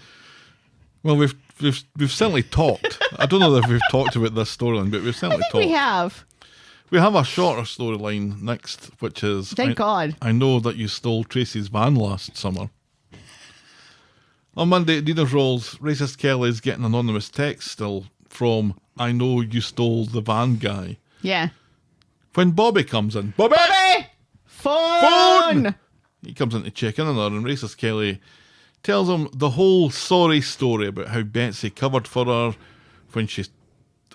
well, we've certainly talked. I don't know if we've talked about this storyline, but we've I certainly think talked. we have. We have a shorter storyline next, which is Thank God. I know that you stole Tracy's van last summer. On Monday, at Nina's Rolls, Racist Kelly's getting an anonymous text still from I know you stole the van guy. Yeah. When Bobby comes in, Bobby! Phone! He comes in to check in on her, and Racist Kelly tells him the whole sorry story about how Betsy covered for her when she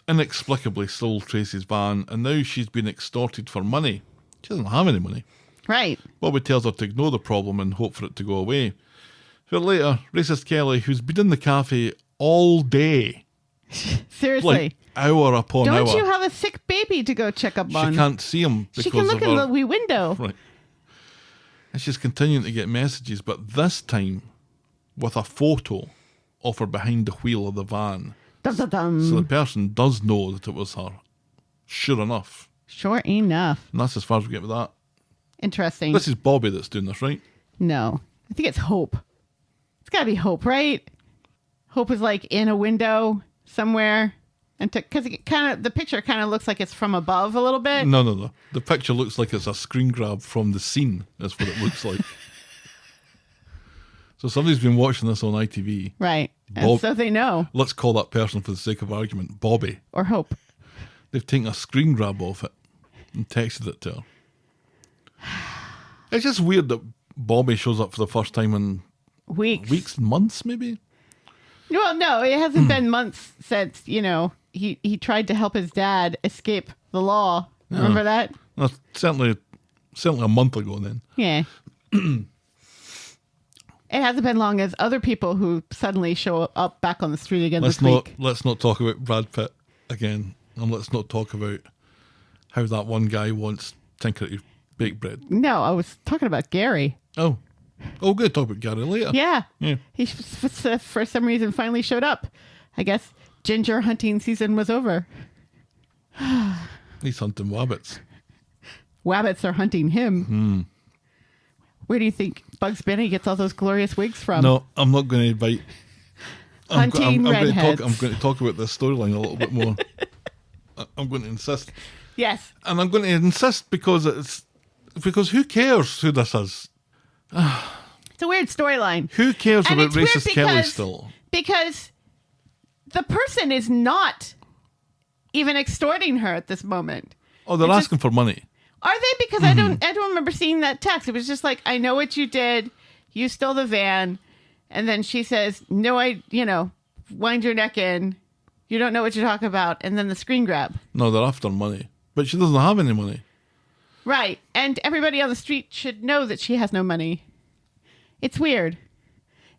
inexplicably stole Tracy's van, and now she's been extorted for money. She doesn't have any money. Right. Bobby tells her to ignore the problem and hope for it to go away. But later, Racist Kelly, who's been in the cafe all day, Seriously. like hour upon hour, Don't you have a sick baby to go check up on? she can't see him because She can look of in her... the wee window. Right. And she's continuing to get messages, but this time with a photo of her behind the wheel of the van. Dum, dum, dum. So the person does know that it was her. Sure enough. Sure enough. And that's as far as we get with that. Interesting. This is Bobby that's doing this, right? No. I think it's Hope. It's got to be Hope, right? Hope is like in a window somewhere. And because the picture kind of looks like it's from above a little bit. No. The picture looks like it's a screen grab from the scene. That's what it looks like. So somebody's been watching this on ITV. Right. And Bob- so they know. Let's call that person, for the sake of argument, Bobby. Or Hope. They've taken a screen grab of it and texted it to her. It's just weird that Bobby shows up for the first time in Weeks, months, maybe? Well, no, it hasn't been months since, he tried to help his dad escape the law. Remember that? That's certainly a month ago then. Yeah. It hasn't been long as other people who suddenly show up back on the street again this week. Let's not talk about Brad Pitt again. And let's not talk about how that one guy wants Tinkery baked bread. No, I was talking about Gary. Oh, we're going to talk about Gary later. Yeah. Yeah. He, for some reason, finally showed up. I guess ginger hunting season was over. He's hunting wabbits. Wabbits are hunting him. Where do you think Bugs Bunny gets all those glorious wigs from? No, I'm not going to bite. Hunting redheads. I'm going to talk about this storyline a little bit more. I'm going to insist. Yes. And I'm going to insist because who cares who this is? It's a weird storyline. Who cares And about it's weird racist Kelly because- still? Because the person is not even extorting her at this moment. Oh, they're It's asking for money. Are they? Because I don't remember seeing that text. It was just like, I know what you did. You stole the van. And then she says, no, wind your neck in. You don't know what you're talking about. And then the screen grab. No, they're after money. But she doesn't have any money. Right. And everybody on the street should know that she has no money. It's weird.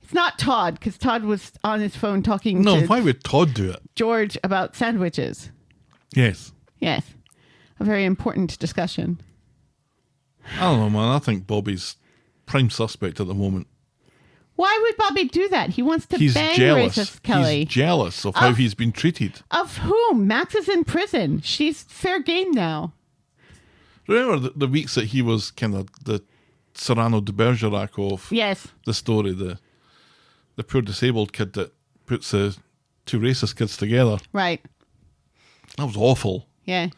It's not Todd, because Todd was on his phone talking No, to why would Todd do it? George about sandwiches. Yes. Yes. A very important discussion. I don't know, man. I think Bobby's prime suspect at the moment. Why would Bobby do that? He wants to He's bang jealous. racist Kelly. He's jealous of how he's been treated. Of whom? Max is in prison. She's fair game now. Remember the weeks that he was kind of the Cyrano de Bergerac of Yes. the story, the poor disabled kid that puts two racist kids together. Right. That was awful. Yeah.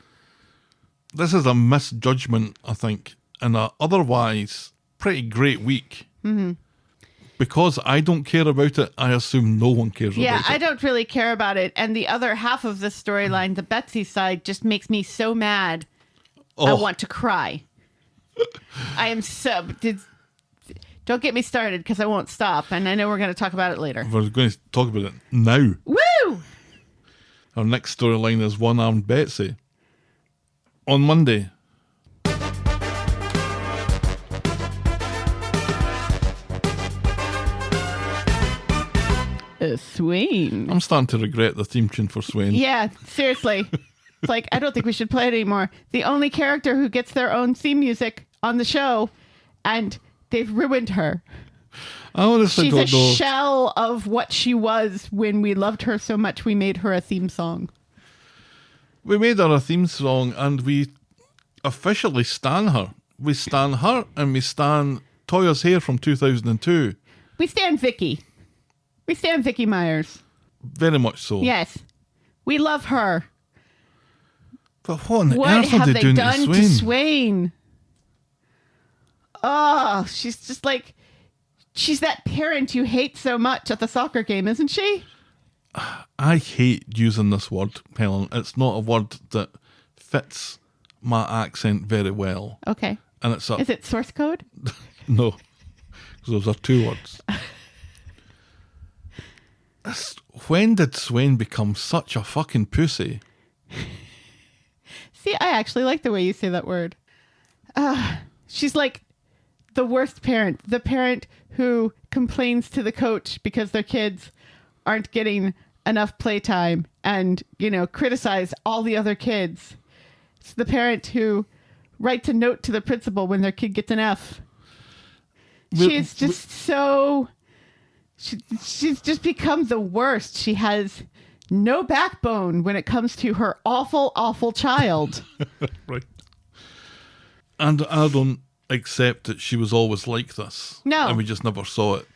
This is a misjudgment, I think, in a otherwise pretty great week. Mm-hmm. Because I don't care about it, I assume no one cares about it. Yeah, I don't really care about it. And the other half of the storyline, the Betsy side, just makes me so mad. I want to cry. I am so... Don't get me started, because I won't stop. And I know we're going to talk about it later. We're going to talk about it now. Woo! Our next storyline is one Armed Betsy. On Monday, Swain. I'm starting to regret the theme tune for Swain. Yeah, seriously. It's like, I don't think we should play it anymore. The only character who gets their own theme music on the show, and they've ruined her. I honestly She's don't a know. shell of what she was when we loved her so much we made her a theme song. We made her a theme song and we officially stan her. We stan her and we stan Toya's hair from 2002. We stand Vicky. We stand Vicky Myers. Very much so. Yes. We love her. But what on What earth are have they they doing done to to Swain? Swain? Oh, she's just like, she's that parent you hate so much at the soccer game, isn't she? I hate using this word, Helen. It's not a word that fits my accent very well. Okay. And it's a... Is it source code? No. Because those are two words. When did Swain become such a fucking pussy? See, I actually like the way you say that word. She's like the worst parent. The parent who complains to the coach because their kids aren't getting enough playtime and, criticize all the other kids. It's the parent who writes a note to the principal when their kid gets an F. She's just so... She's just become the worst. She has no backbone when it comes to her awful, awful child. Right. And I don't accept that she was always like this. No. And we just never saw it.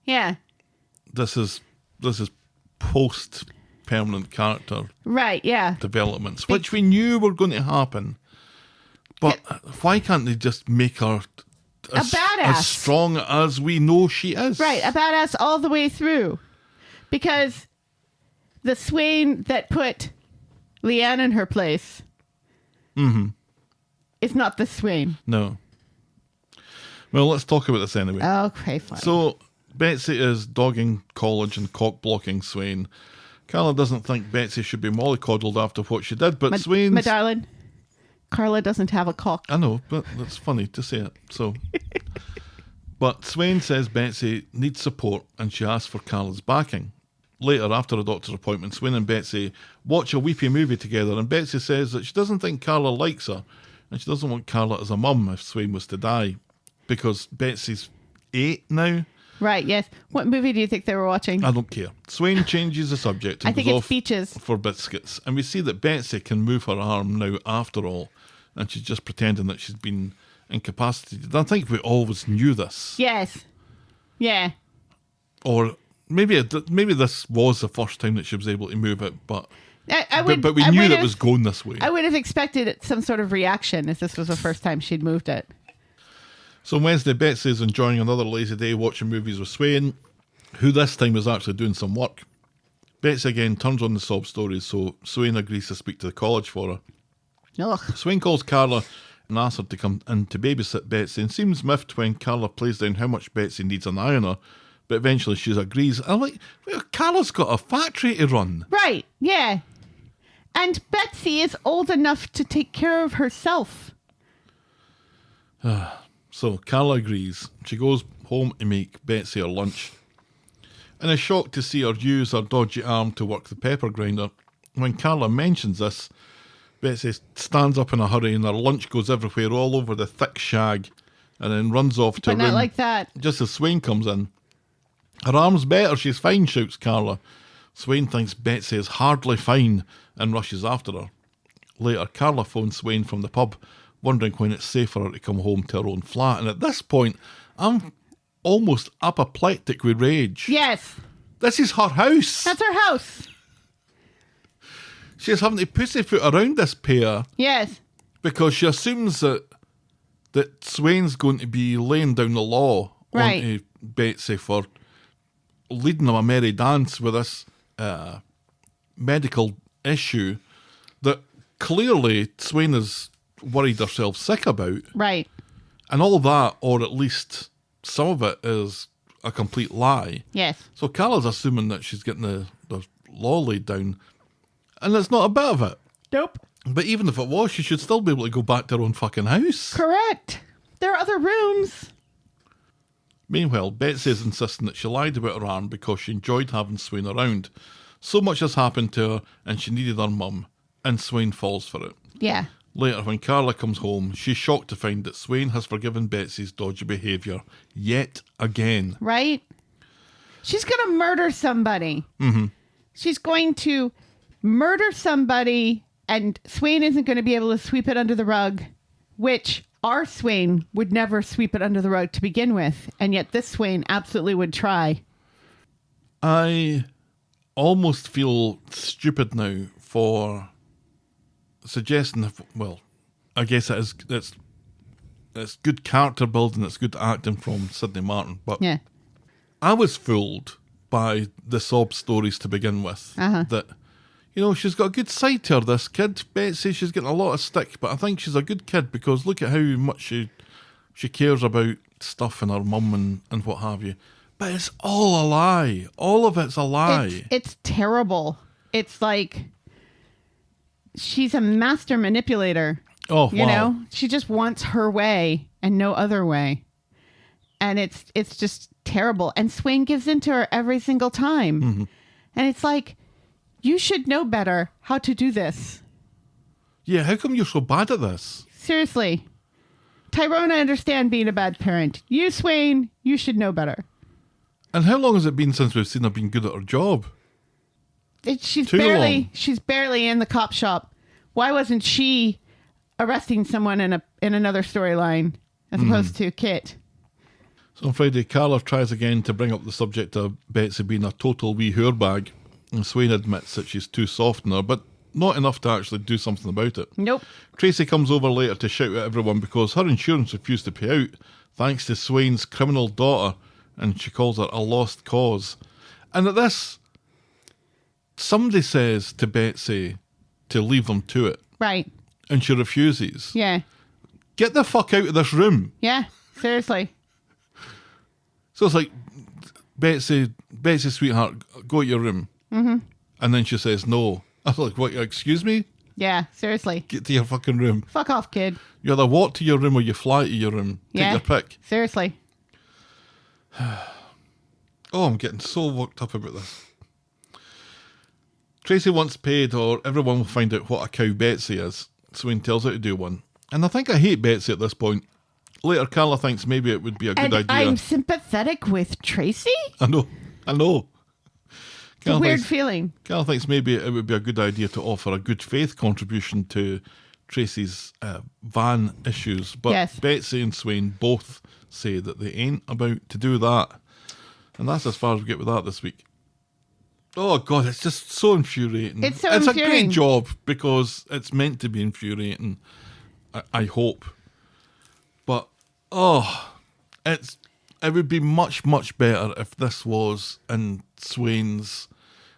Yeah. this is post permanent character Right, yeah. developments, which we knew were going to happen. But why can't they just make her as badass. strong as we know she is? Right, a badass all the way through. Because the Swain that put Leanne in her place is not the Swain. No. Well, let's talk about this anyway. Okay, fine. So, Betsy is dogging college and cock-blocking Swain. Carla doesn't think Betsy should be mollycoddled after what she did, but Swain's... My darling, Carla doesn't have a cock. I know, but that's funny to say it. So, but Swain says Betsy needs support and she asks for Carla's backing. Later, after a doctor's appointment, Swain and Betsy watch a weepy movie together, and Betsy says that she doesn't think Carla likes her and she doesn't want Carla as a mum if Swain was to die, because Betsy's 8 now. Right, yes. What movie do you think they were watching? I don't care. Swain changes the subject and I think goes it's off Beaches. for biscuits, and we see that Betsy can move her arm now after all, and she's just pretending that she's been incapacitated. I think we always knew this. Yes. Yeah. Or maybe this was the first time that she was able to move it, but But we knew that it was going this way. I would have expected some sort of reaction if this was the first time she'd moved it. So Wednesday, Betsy is enjoying another lazy day watching movies with Swain, who this time is actually doing some work. Betsy again turns on the sob stories, so Swain agrees to speak to the college for her. Ugh. Swain calls Carla and asks her to come in to babysit Betsy, and seems miffed when Carla plays down how much Betsy needs an eye on her, but eventually she agrees. I'm like, well, Carla's got a factory to run. Right, yeah. And Betsy is old enough to take care of herself. So Carla agrees. She goes home to make Betsy her lunch, and is shocked to see her use her dodgy arm to work the pepper grinder. When Carla mentions this, Betsy stands up in a hurry and her lunch goes everywhere, all over the thick shag, and then runs off to But a not room like that. just as Swain comes in. Her arm's better, she's fine, shouts Carla. Swain thinks Betsy is hardly fine and rushes after her. Later, Carla phones Swain from the pub, wondering when it's safe for her to come home to her own flat. And at this point, I'm almost apoplectic with rage. Yes, This is her house. that's her house. She's having to pussyfoot around this pair Yes. because she assumes that Swain's going to be laying down the law Right. onto Betsy for leading them a merry dance with this medical issue that clearly Swain has worried herself sick about. Right. And all that, or at least some of it, is a complete lie. Yes. So Carla's assuming that she's getting the law laid down, and it's not a bit of it. Nope. But even if it was, she should still be able to go back to her own fucking house. Correct. There are other rooms. Meanwhile, Betsy is insisting that she lied about her arm because she enjoyed having Swain around. So much has happened to her, and she needed her mum, and Swain falls for it. Yeah. Later, when Carla comes home, she's shocked to find that Swain has forgiven Betsy's dodgy behaviour yet again. Right? She's going to murder somebody. Mm-hmm. She's going to murder somebody, and Swain isn't going to be able to sweep it under the rug, which our Swain would never sweep it under the rug to begin with, and yet this Swain absolutely would try. I almost feel stupid now for suggesting, well, I guess it's good character building, it's good acting from Sidney Martin, but Yeah. I was fooled by the sob stories to begin with. That, she's got a good side to her, this kid. Betsy, she's getting a lot of stick, but I think she's a good kid because look at how much she cares about stuff and her mum and what have you. But it's all a lie. All of it's a lie. It's terrible. It's like she's a master manipulator. Oh, You wow. know, she just wants her way and no other way. And it's just terrible. And Swain gives in to her every single time. Mm-hmm. And it's like, you should know better how to do this. Yeah, how come you're so bad at this? Seriously. Tyrone, I understand being a bad parent. You, Swain, you should know better. And how long has it been since we've seen her being good at her job? She's Too long. barely in the cop shop. Why wasn't she arresting someone in another storyline as opposed to Kit? On Friday, Carla tries again to bring up the subject of Betsy being a total wee whorebag, and Swain admits that she's too soft on her, but not enough to actually do something about it. Nope. Tracy comes over later to shout at everyone because her insurance refused to pay out thanks to Swain's criminal daughter, and she calls her a lost cause. And at this, somebody says to Betsy to leave them to it, Right. and she refuses. Yeah. Get the fuck out of this room. Yeah. Seriously. So it's like, Betsy, sweetheart, go to your room. Mm-hmm. And then she says no. I was like, what, excuse me? Yeah. Seriously. Get to your fucking room. Fuck off, kid. You either walk to your room or you fly to your room. Take Yeah. your pick. Seriously. Oh, I'm getting so worked up about this. Tracy wants paid or everyone will find out what a cow Betsy is. Swain tells her to do one. And I think I hate Betsy at this point. Later, Carla thinks maybe it would be a good And idea. I'm sympathetic with Tracy? I know. It's a weird feeling. Carla thinks maybe it would be a good idea to offer a good faith contribution to Tracy's van issues. But Yes. Betsy and Swain both say that they ain't about to do that. And that's as far as we get with that this week. Oh, God, it's just so infuriating. It's so a infuriating. great job because it's meant to be infuriating, I hope. But, it would be much, much better if this was in Swain's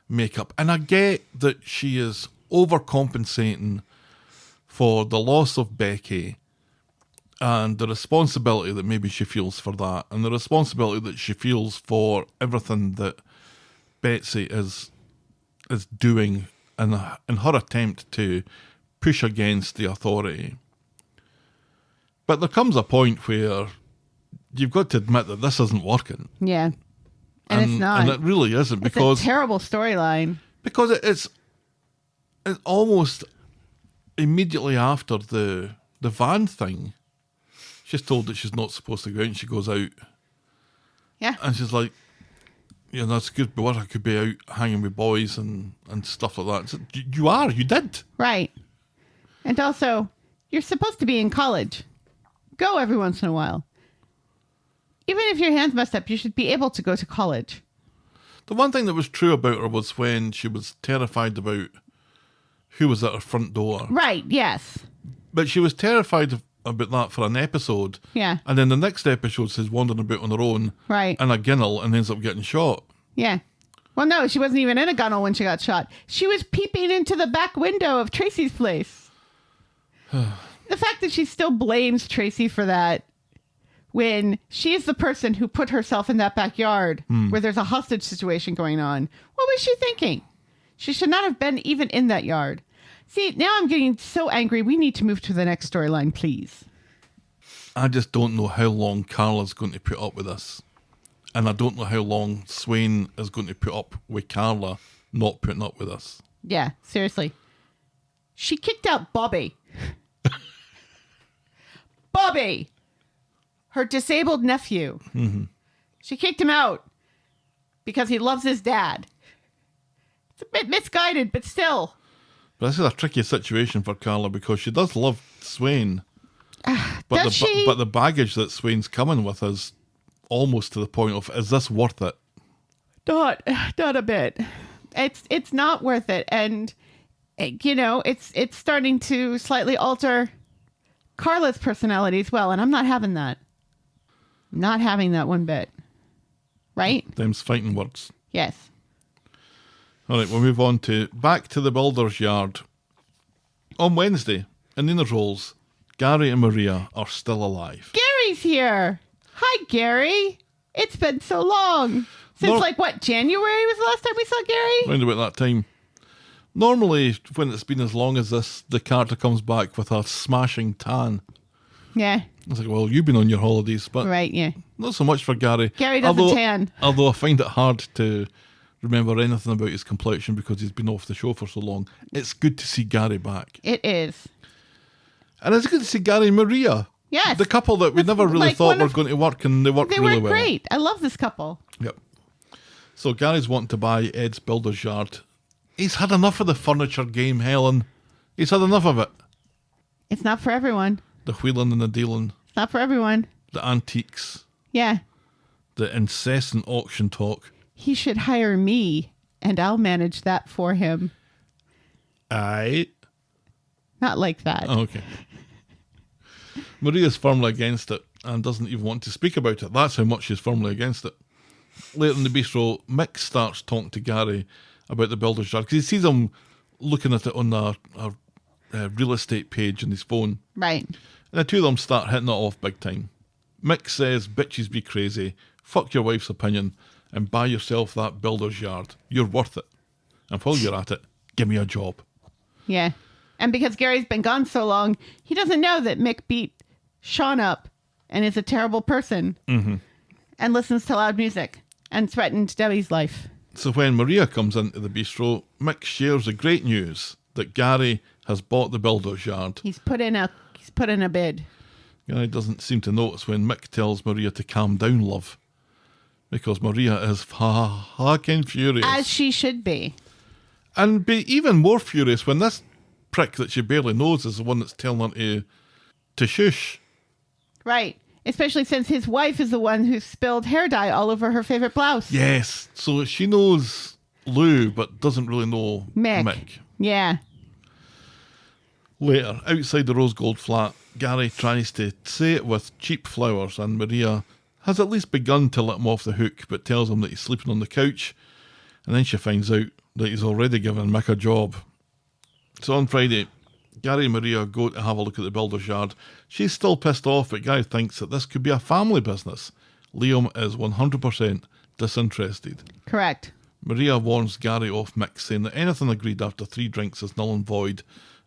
makeup. And I get that she is overcompensating for the loss of Becky and the responsibility that maybe she feels for that, and the responsibility that she feels for everything that Betsy is doing in her attempt to push against the authority. But there comes a point where you've got to admit that this isn't working. Yeah. And it's not. And it really isn't because it's a terrible storyline. Because it's almost immediately after the van thing. She's told that she's not supposed to go out and she goes out. Yeah. And she's like, yeah, that's good, but I could be out hanging with boys and stuff like that. So, you did. Right. And also, you're supposed to be in college. Go every once in a while. Even if your hand's messed up, you should be able to go to college. The one thing that was true about her was when she was terrified about who was at her front door. Right, yes. But she was terrified about that for an episode. Yeah. And then the next episode she's wandering about on her own. Right. In a ginnel and ends up getting shot. Yeah. Well, no, she wasn't even in a gunnel when she got shot. She was peeping into the back window of Tracy's place. The fact that she still blames Tracy for that when she's the person who put herself in that backyard where there's a hostage situation going on. What was she thinking? She should not have been even in that yard. See, now I'm getting so angry. We need to move to the next storyline, please. I just don't know how long Carla's going to put up with this. And I don't know how long Swain is going to put up with Carla not putting up with us. Yeah, seriously. She kicked out Bobby. Bobby! Her disabled nephew. Mm-hmm. She kicked him out because he loves his dad. It's a bit misguided, but still. But this is a tricky situation for Carla because she does love Swain. But Does she? But the baggage that Swain's coming with is almost to the point of, is this worth it? Not a bit. It's not worth it. And, you know, it's starting to slightly alter Carla's personality as well. And I'm not having that. Not having that one bit. Right? Them's fighting words. Yes. All right, we'll move on to back to the builder's yard. On Wednesday, in Nina's Rolls, Gary and Maria are still alive. Gary's here. Hi, Gary. It's been so long. Since, January was the last time we saw Gary? Round about that time. Normally, when it's been as long as this, the character comes back with a smashing tan. Yeah. It's like, well, you've been on your holidays, but Right, yeah. not so much for Gary. Gary doesn't tan. Although I find it hard to remember anything about his complexion because he's been off the show for so long. It's good to see Gary back. It is. And it's good to see Gary and Maria. Yes. The couple that we never really thought were going to work, and they worked really well. They were great. I love this couple. Yep. So Gary's wanting to buy Ed's builder's yard. He's had enough of the furniture game, Helen. He's had enough of it. It's not for everyone. The wheeling and the dealing. It's not for everyone. The antiques. Yeah. The incessant auction talk. He should hire me, and I'll manage that for him. Aye. Not like that. Oh, okay. Maria's firmly against it and doesn't even want to speak about it. That's how much she's firmly against it. Later in the bistro, Mick starts talking to Gary about the builder's yard because he sees him looking at it on our real estate page on his phone. Right. And the two of them start hitting it off big time. Mick says, bitches be crazy, fuck your wife's opinion, and buy yourself that builder's yard. You're worth it. And while you're at it, give me a job. Yeah. And because Gary's been gone so long, he doesn't know that Mick beat Sean up and is a terrible person and listens to loud music and threatened Debbie's life. So when Maria comes into the bistro, Mick shares the great news that Gary has bought the builder's yard. He's put in a bid. Gary doesn't seem to notice when Mick tells Maria to calm down, love, because Maria is fucking furious. As she should be. And be even more furious when this prick that she barely knows is the one that's telling her to shush. Right. Especially since his wife is the one who spilled hair dye all over her favorite blouse. Yes. So she knows Lou, but doesn't really know Mick. Yeah. Later, outside the rose gold flat, Gary tries to say it with cheap flowers, and Maria has at least begun to let him off the hook, but tells him that he's sleeping on the couch, and then she finds out that he's already given Mick a job. So on Friday, Gary and Maria go to have a look at the builder's yard. She's still pissed off, but Gary thinks that this could be a family business. Liam is 100% disinterested. Correct. Maria warns Gary off Mick, saying that anything agreed after 3 drinks is null and void,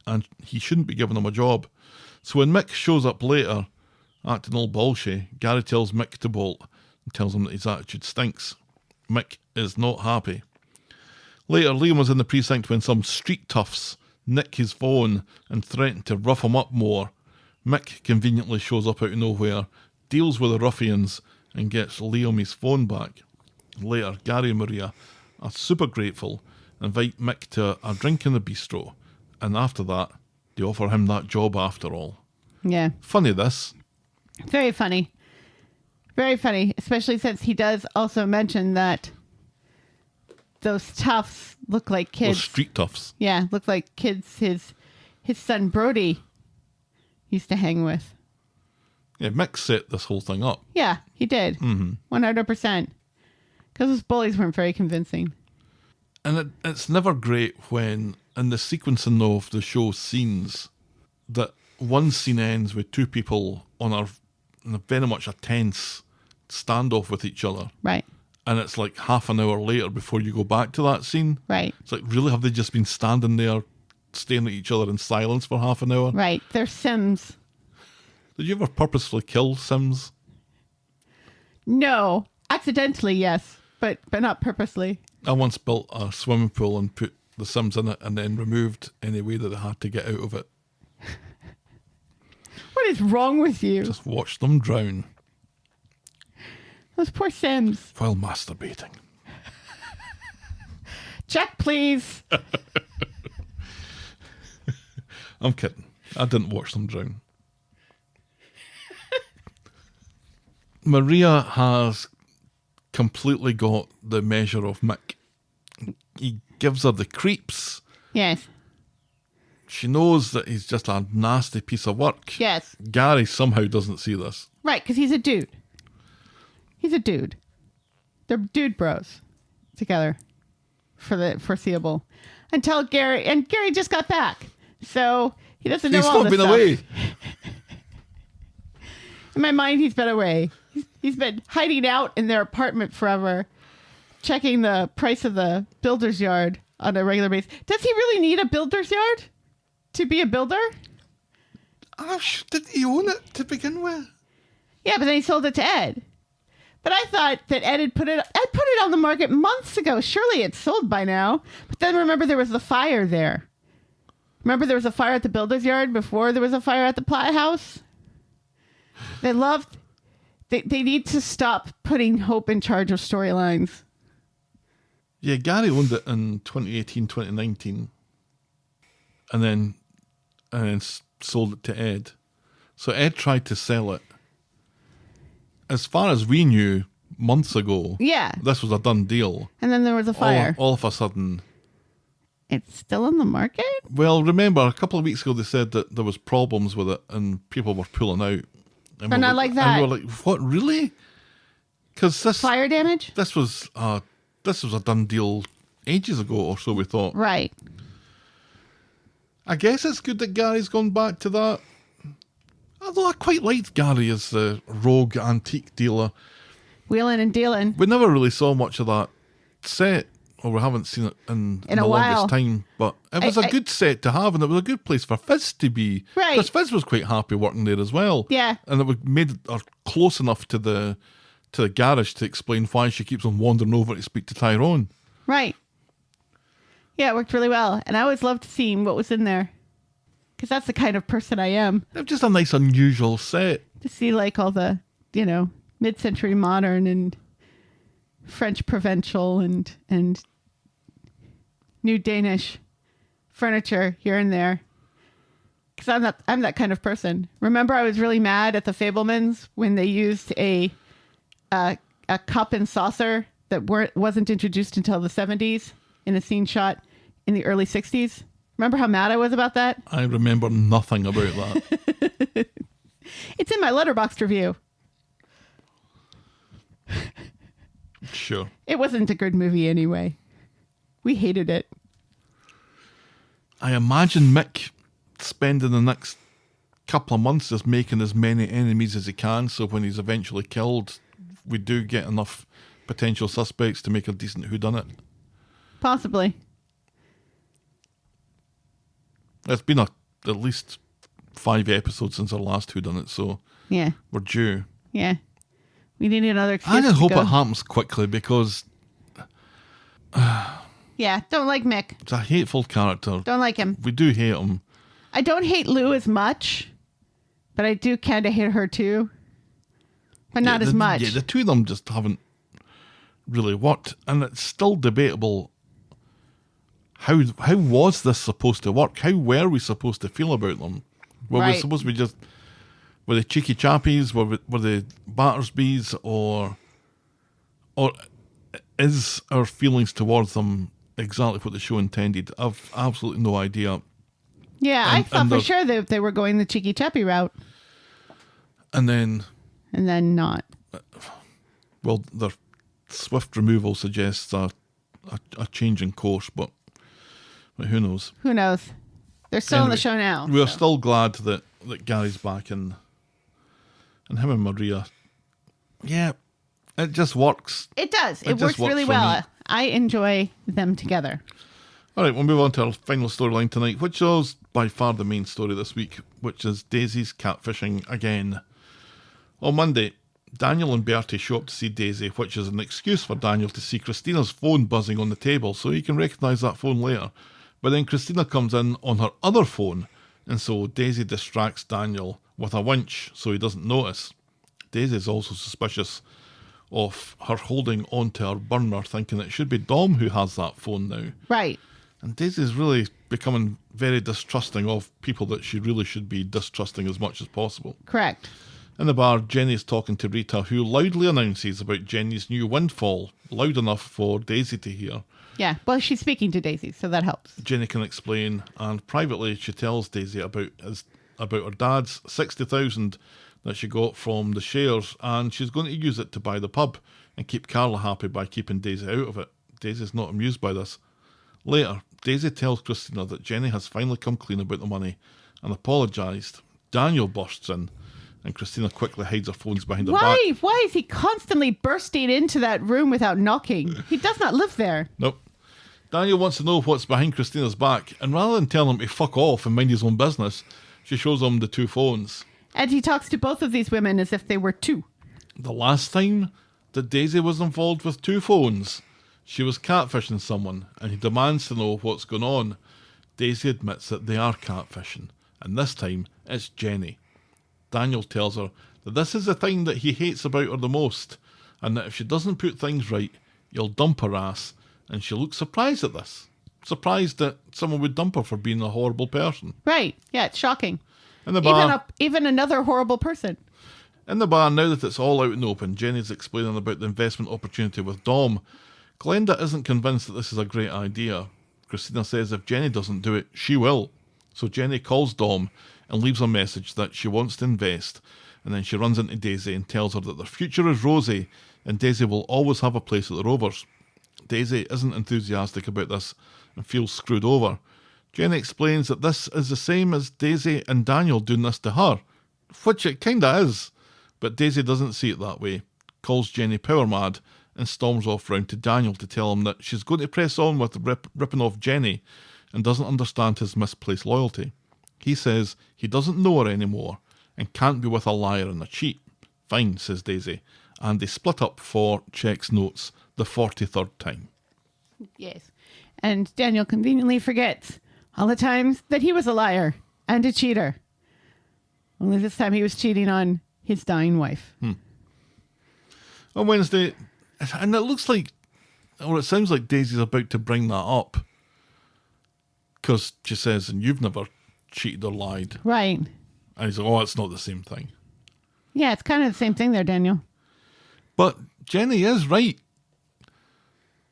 and he shouldn't be giving him a job. So when Mick shows up later, acting all bullshit, Gary tells Mick to bolt and tells him that his attitude stinks. Mick is not happy. Later, Liam was in the precinct when some street toughs nick his phone and threaten to rough him up more. Mick conveniently shows up out of nowhere, deals with the ruffians, and gets Liam his phone back. Later, Gary and Maria are super grateful, invite Mick to a drink in the bistro, and after that, they offer him that job after all. Yeah. Funny this. Very funny. Very funny, especially since he does also mention that those toughs look like kids. Those street toughs. Yeah, look like kids his son Brody used to hang with. Yeah, Mick set this whole thing up. Yeah, he did. 100%. Because his bullies weren't very convincing. And it's never great when, in the sequencing of the show scenes, that one scene ends with 2 people on a very much a tense standoff with each other. Right. And it's like half an hour later before you go back to that scene. Right. It's like, really, have they just been standing there staring at each other in silence for half an hour? Right. They're Sims. Did you ever purposefully kill Sims? No. Accidentally, yes. But not purposely. I once built a swimming pool and put the Sims in it and then removed any way that they had to get out of it. What is wrong with you? Just watch them drown Those poor Sims. while masturbating. Check, please. I'm kidding. I didn't watch them drown. Maria has completely got the measure of Mick. He gives her the creeps. Yes. She knows that he's just a nasty piece of work. Yes. Gary somehow doesn't see this. Right, because he's a dude. He's a dude. They're dude bros together for the foreseeable. Until Gary, and Gary just got back. So he doesn't know He's all not this been stuff. away. In my mind, he's been away. He's been hiding out in their apartment forever, checking the price of the builder's yard on a regular basis. Does he really need a builder's yard to be a builder? Oh, did he own it to begin with? Yeah, but then he sold it to Ed. But I thought that Ed had put it on the market months ago. Surely it's sold by now. But then remember there was the fire there. Remember there was a fire at the builder's yard before there was a fire at the Platt house? They need to stop putting Hope in charge of storylines. Yeah, Gary owned it in 2018, 2019. And then sold it to Ed. So Ed tried to sell it. As far as we knew, months ago. Yeah. This was a done deal. And then there was a fire. All of a sudden. It's still on the market? Well, remember, a couple of weeks ago they said that there was problems with it and people were pulling out. And But not like that. And we were like, what, really? Because Fire damage? this was a done deal ages ago or so, we thought. Right. I guess it's good that Gary's gone back to that. Although I quite liked Gary as the rogue antique dealer. Wheeling and dealing. We never really saw much of that set, or we haven't seen it in In the a while. longest time. But it was a good set to have, and it was a good place for Fizz to be. Right. Because Fizz was quite happy working there as well. Yeah. And it was made her close enough to the garage to explain why she keeps on wandering over to speak to Tyrone. Right. Yeah, it worked really well. And I always loved seeing what was in there. Because that's the kind of person I am. It was just a nice, unusual set. To see like all the, mid-century modern and French provincial and new Danish furniture here and there. Because I'm that kind of person. Remember, I was really mad at the Fablemans when they used a cup and saucer that wasn't introduced until the 70s in a scene shot in the early 60s. Remember how mad I was about that? I remember nothing about that. It's in my Letterboxd review. Sure. It wasn't a good movie anyway. We hated it. I imagine Mick spending the next couple of months just making as many enemies as he can, so when he's eventually killed, we do get enough potential suspects to make a decent whodunit. Possibly. It's been at least 5 episodes since our last whodunit, so Yeah. we're due. Yeah. We need another excuse I just to hope go. it happens quickly, because Yeah, don't like Mick. it's a hateful character. Don't like him. We do hate him. I don't hate Lou as much, but I do kind of hate her too. But not as much. Yeah, the two of them just haven't really worked, and it's still debatable. How was this supposed to work? How were we supposed to feel about them? Were we Right. supposed to be just, were they cheeky chappies? Were they Battersbys? Or is our feelings towards them exactly what the show intended? I've absolutely no idea. Yeah, I And- thought and for the- sure that they were going the cheeky chappy route, And then, and then not. well, their swift removal suggests a change in course, but who knows? Who knows? They're still on Anyway, the show now. We're so. still glad that Gary's back, and him and Maria. Yeah, it just works. It does. It It just works works really for well. me. I enjoy them together. All right, we'll move on to our final storyline tonight, which is by far the main story this week, which is Daisy's catfishing again. On Monday, Daniel and Bertie show up to see Daisy, which is an excuse for Daniel to see Christina's phone buzzing on the table, so he can recognise that phone later. But then Christina comes in on her other phone, and so Daisy distracts Daniel with a winch so he doesn't notice. Daisy is also suspicious of her holding onto her burner, thinking it should be Dom who has that phone now. Right. And Daisy's really becoming very distrusting of people that she really should be distrusting as much as possible. Correct. In the bar, Jenny's talking to Rita, who loudly announces about Jenny's new windfall, loud enough for Daisy to hear. Yeah. Well, she's speaking to Daisy, so that helps. Jenny can explain, and privately she tells Daisy about her dad's 60,000 that she got from the shares, and she's going to use it to buy the pub and keep Carla happy by keeping Daisy out of it. Daisy's not amused by this. Later, Daisy tells Christina that Jenny has finally come clean about the money and apologised. Daniel bursts in, and Christina quickly hides her phones behind her back. Why is he constantly bursting into that room without knocking? He does not live there. Nope. Daniel wants to know what's behind Christina's back, and rather than telling him to fuck off and mind his own business, she shows him the two phones. And he talks to both of these women as if they were two. The last time that Daisy was involved with two phones, she was catfishing someone, and he demands to know what's going on. Daisy admits that they are catfishing, and this time it's Jenny. Daniel tells her that this is the thing that he hates about her the most, and that if she doesn't put things right, he'll dump her ass, and she looks surprised at this. Surprised that someone would dump her for being a horrible person. Right. Yeah, it's shocking. In the bar, Even another horrible person. In the bar, now that it's all out in the open, Jenny's explaining about the investment opportunity with Dom. Glenda isn't convinced that this is a great idea. Christina says if Jenny doesn't do it, she will. So Jenny calls Dom and leaves a message that she wants to invest, and then she runs into Daisy and tells her that their future is rosy and Daisy will always have a place at the Rovers. Daisy isn't enthusiastic about this and feels screwed over. Jenny explains that this is the same as Daisy and Daniel doing this to her, which it kinda is, but Daisy doesn't see it that way, calls Jenny power mad, and storms off round to Daniel to tell him that she's going to press on with ripping off Jenny and doesn't understand his misplaced loyalty. He says he doesn't know her anymore and can't be with a liar and a cheat. Fine, says Daisy, and they split up for, checks notes, the 43rd time. Yes. And Daniel conveniently forgets all the times that he was a liar and a cheater. Only this time he was cheating on his dying wife. On Wednesday, and it looks like, or it sounds like Daisy's about to bring that up. Because she says, and you've never cheated or lied. Right. And he's like, oh, it's not the same thing. Yeah, it's kind of the same thing there, Daniel. But Jenny is right.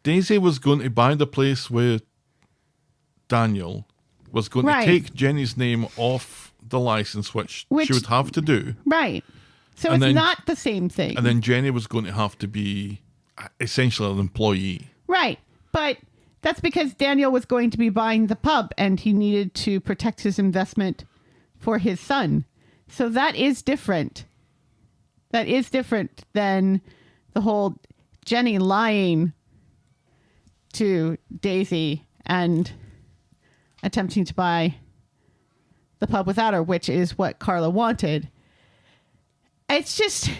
Daisy was going to buy the place with Daniel, was going Right. to take Jenny's name off the license, which she would have to do. Right. So And it's then- not the same thing. And then Jenny was going to have to be essentially an employee. Right. But that's because Daniel was going to be buying the pub and he needed to protect his investment for his son. So that is different. That is different than the whole Jenny lying to Daisy and attempting to buy the pub without her, which is what Carla wanted. It's just,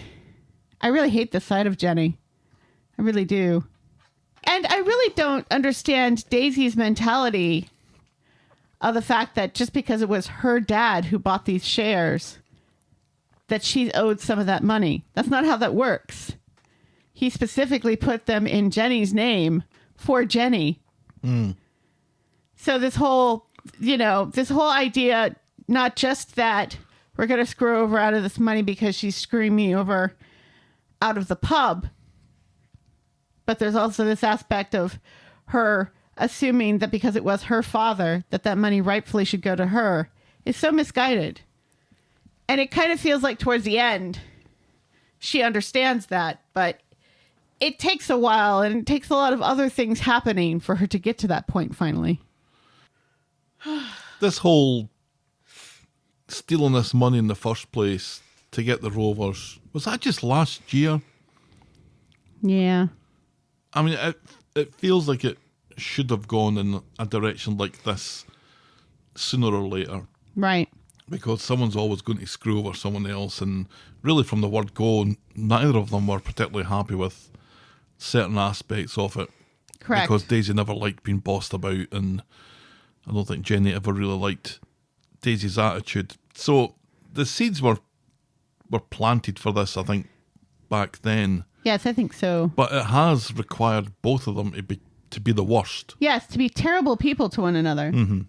I really hate this side of Jenny. I really do. And I really don't understand Daisy's mentality of the fact that just because it was her dad who bought these shares, that she owed some of that money. That's not how that works. He specifically put them in Jenny's name for Jenny. So this whole, this whole idea, not just that we're going to screw her over out of this money because she's screwing me over out of the pub, but there's also this aspect of her assuming that because it was her father, that money rightfully should go to her, is so misguided. And it kind of feels like towards the end, she understands that, but it takes a while and it takes a lot of other things happening for her to get to that point finally. This whole stealing this money in the first place to get the Rovers, was that just last year? Yeah. I mean, it feels like it should have gone in a direction like this sooner or later. Right. Because someone's always going to screw over someone else, and really from the word go, neither of them were particularly happy with certain aspects of it. Correct. Because Daisy never liked being bossed about, and I don't think Jenny ever really liked Daisy's attitude. So the seeds were planted for this, I think, back then. Yes, I think so. But it has required both of them to be the worst. Yes, to be terrible people to one another. Mm-hmm.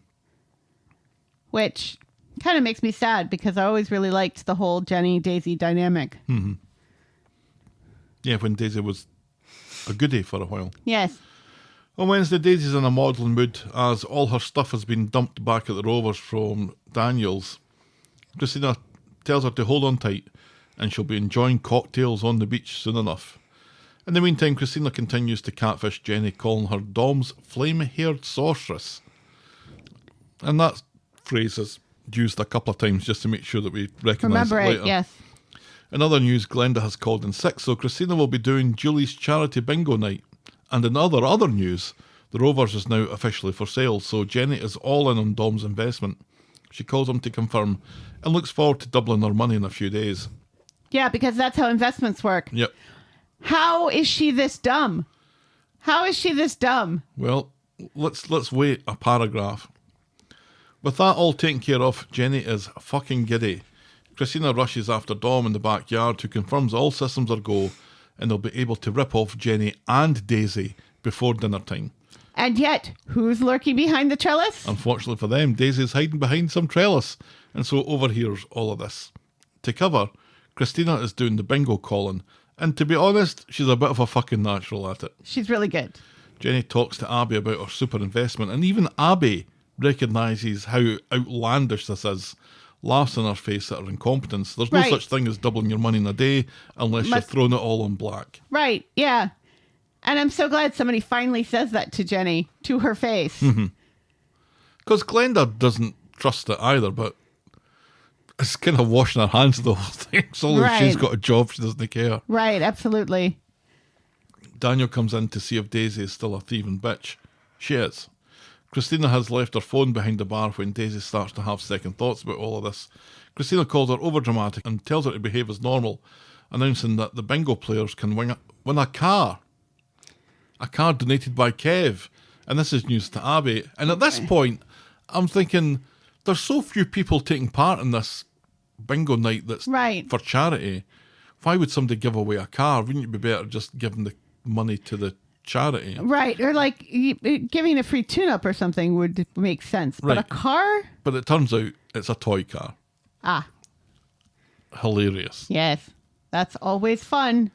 Which kind of makes me sad because I always really liked the whole Jenny-Daisy dynamic. Mm-hmm. Yeah, when Daisy was a goodie for a while. Yes. On Wednesday, Daisy's in a maudlin mood as all her stuff has been dumped back at the Rovers from Daniel's. Christina tells her to hold on tight and she'll be enjoying cocktails on the beach soon enough. In the meantime, Christina continues to catfish Jenny, calling her Dom's flame-haired sorceress. And that phrase is used a couple of times just to make sure that we recognise Remember it later. it, yes. In other news, Glenda has called in sick, so Christina will be doing Julie's charity bingo night. And in other news, the Rovers is now officially for sale, so Jenny is all in on Dom's investment. She calls him to confirm and looks forward to doubling her money in a few days. Yeah, because that's how investments work. Yep. How is she this dumb? How is she this dumb? Well, let's wait a paragraph. With that all taken care of, Jenny is fucking giddy. Christina rushes after Dom in the backyard, who confirms all systems are go, and they'll be able to rip off Jenny and Daisy before dinner time. And yet, who's lurking behind the trellis? Unfortunately for them, Daisy's hiding behind some trellis, and so overhears all of this. To cover, Christina is doing the bingo calling, and to be honest, she's a bit of a fucking natural at it. She's really good. Jenny talks to Abby about her super investment, and even Abby recognises how outlandish this is, laughs in her face at her incompetence. There's no Right. such thing as doubling your money in a day unless you're throwing it all on black. Right, yeah. And I'm so glad somebody finally says that to Jenny, to her face. Because Glenda doesn't trust it either, but it's kind of washing her hands of the whole thing. So long as she's Right. got a job, she doesn't care. Right, absolutely. Daniel comes in to see if Daisy is still a thieving bitch. She is. Christina has left her phone behind the bar when Daisy starts to have second thoughts about all of this. Christina calls her overdramatic and tells her to behave as normal, announcing that the bingo players can win a car. A car donated by Kev. And this is news to Abby. And at this point, I'm thinking, there's so few people taking part in this bingo night that's Right. for charity. Why would somebody give away a car? Wouldn't it be better just giving the money to the charity? Right, or like giving a free tune-up or something would make sense. But Right. a car? But it turns out it's a toy car. Ah, Hilarious. yes. That's always fun.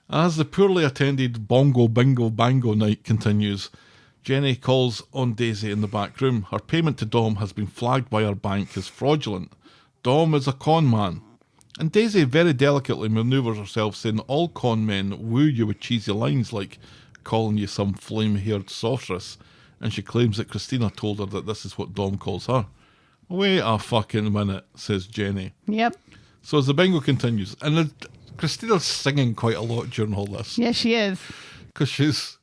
As the poorly attended bongo bingo bango night continues, Jenny calls on Daisy in the back room. Her payment to Dom has been flagged by her bank as fraudulent. Dom is a con man. And Daisy very delicately manoeuvres herself, saying all con men woo you with cheesy lines like calling you some flame-haired sorceress. And she claims that Christina told her that this is what Dom calls her. Wait a fucking minute, says Jenny. Yep. So as the bingo continues, and Christina's singing quite a lot during all this. Yes, she is. Because she's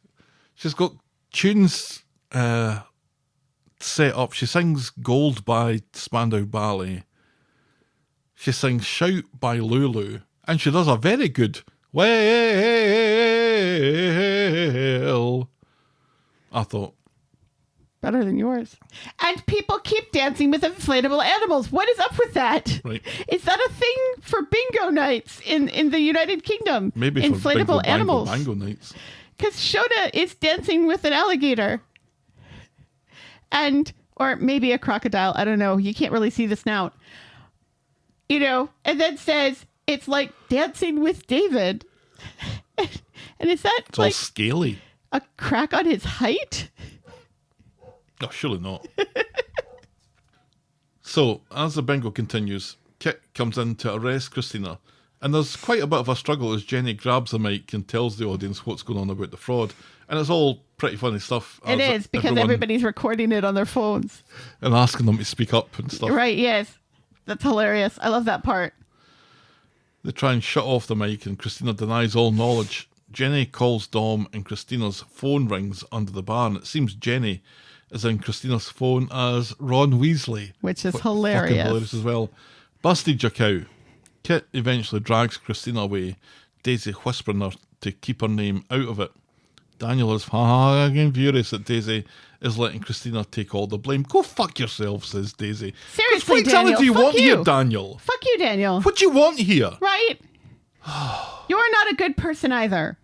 got tunes set up. She sings Gold by Spandau Ballet. She sings Shout by Lulu. And she does a very good Well, I thought. Better than yours. And people keep dancing with inflatable animals. What is up with that? Right. Is that a thing for bingo nights in the United Kingdom? Maybe for inflatable bingo, animals. bango nights. Because Shona is dancing with an alligator. Or maybe a crocodile. I don't know. You can't really see the snout. You know, and then says, it's like dancing with David. And is that It's all like scaly. a crack on his height? Oh, surely not. So, as the bingo continues, Kit comes in to arrest Christina, and there's quite a bit of a struggle as Jenny grabs the mic and tells the audience what's going on about the fraud, and it's all pretty funny stuff. It is, because everybody's recording it on their phones. And asking them to speak up and stuff. Right, yes. That's hilarious. I love that part. They try and shut off the mic, and Christina denies all knowledge. Jenny calls Dom, and Christina's phone rings under the bar, and it seems Jenny is in Christina's phone as Ron Weasley. Which is Fucking hilarious. hilarious as well. Busted your cow. Kit eventually drags Christina away, Daisy whispering her to keep her name out of it. Daniel is fucking furious that Daisy is letting Christina take all the blame. Go fuck yourself, says Daisy. Seriously, What exactly Daniel, do you fuck want you. here, Daniel? Fuck you, Daniel. What do you want here? Right? You're not a good person either.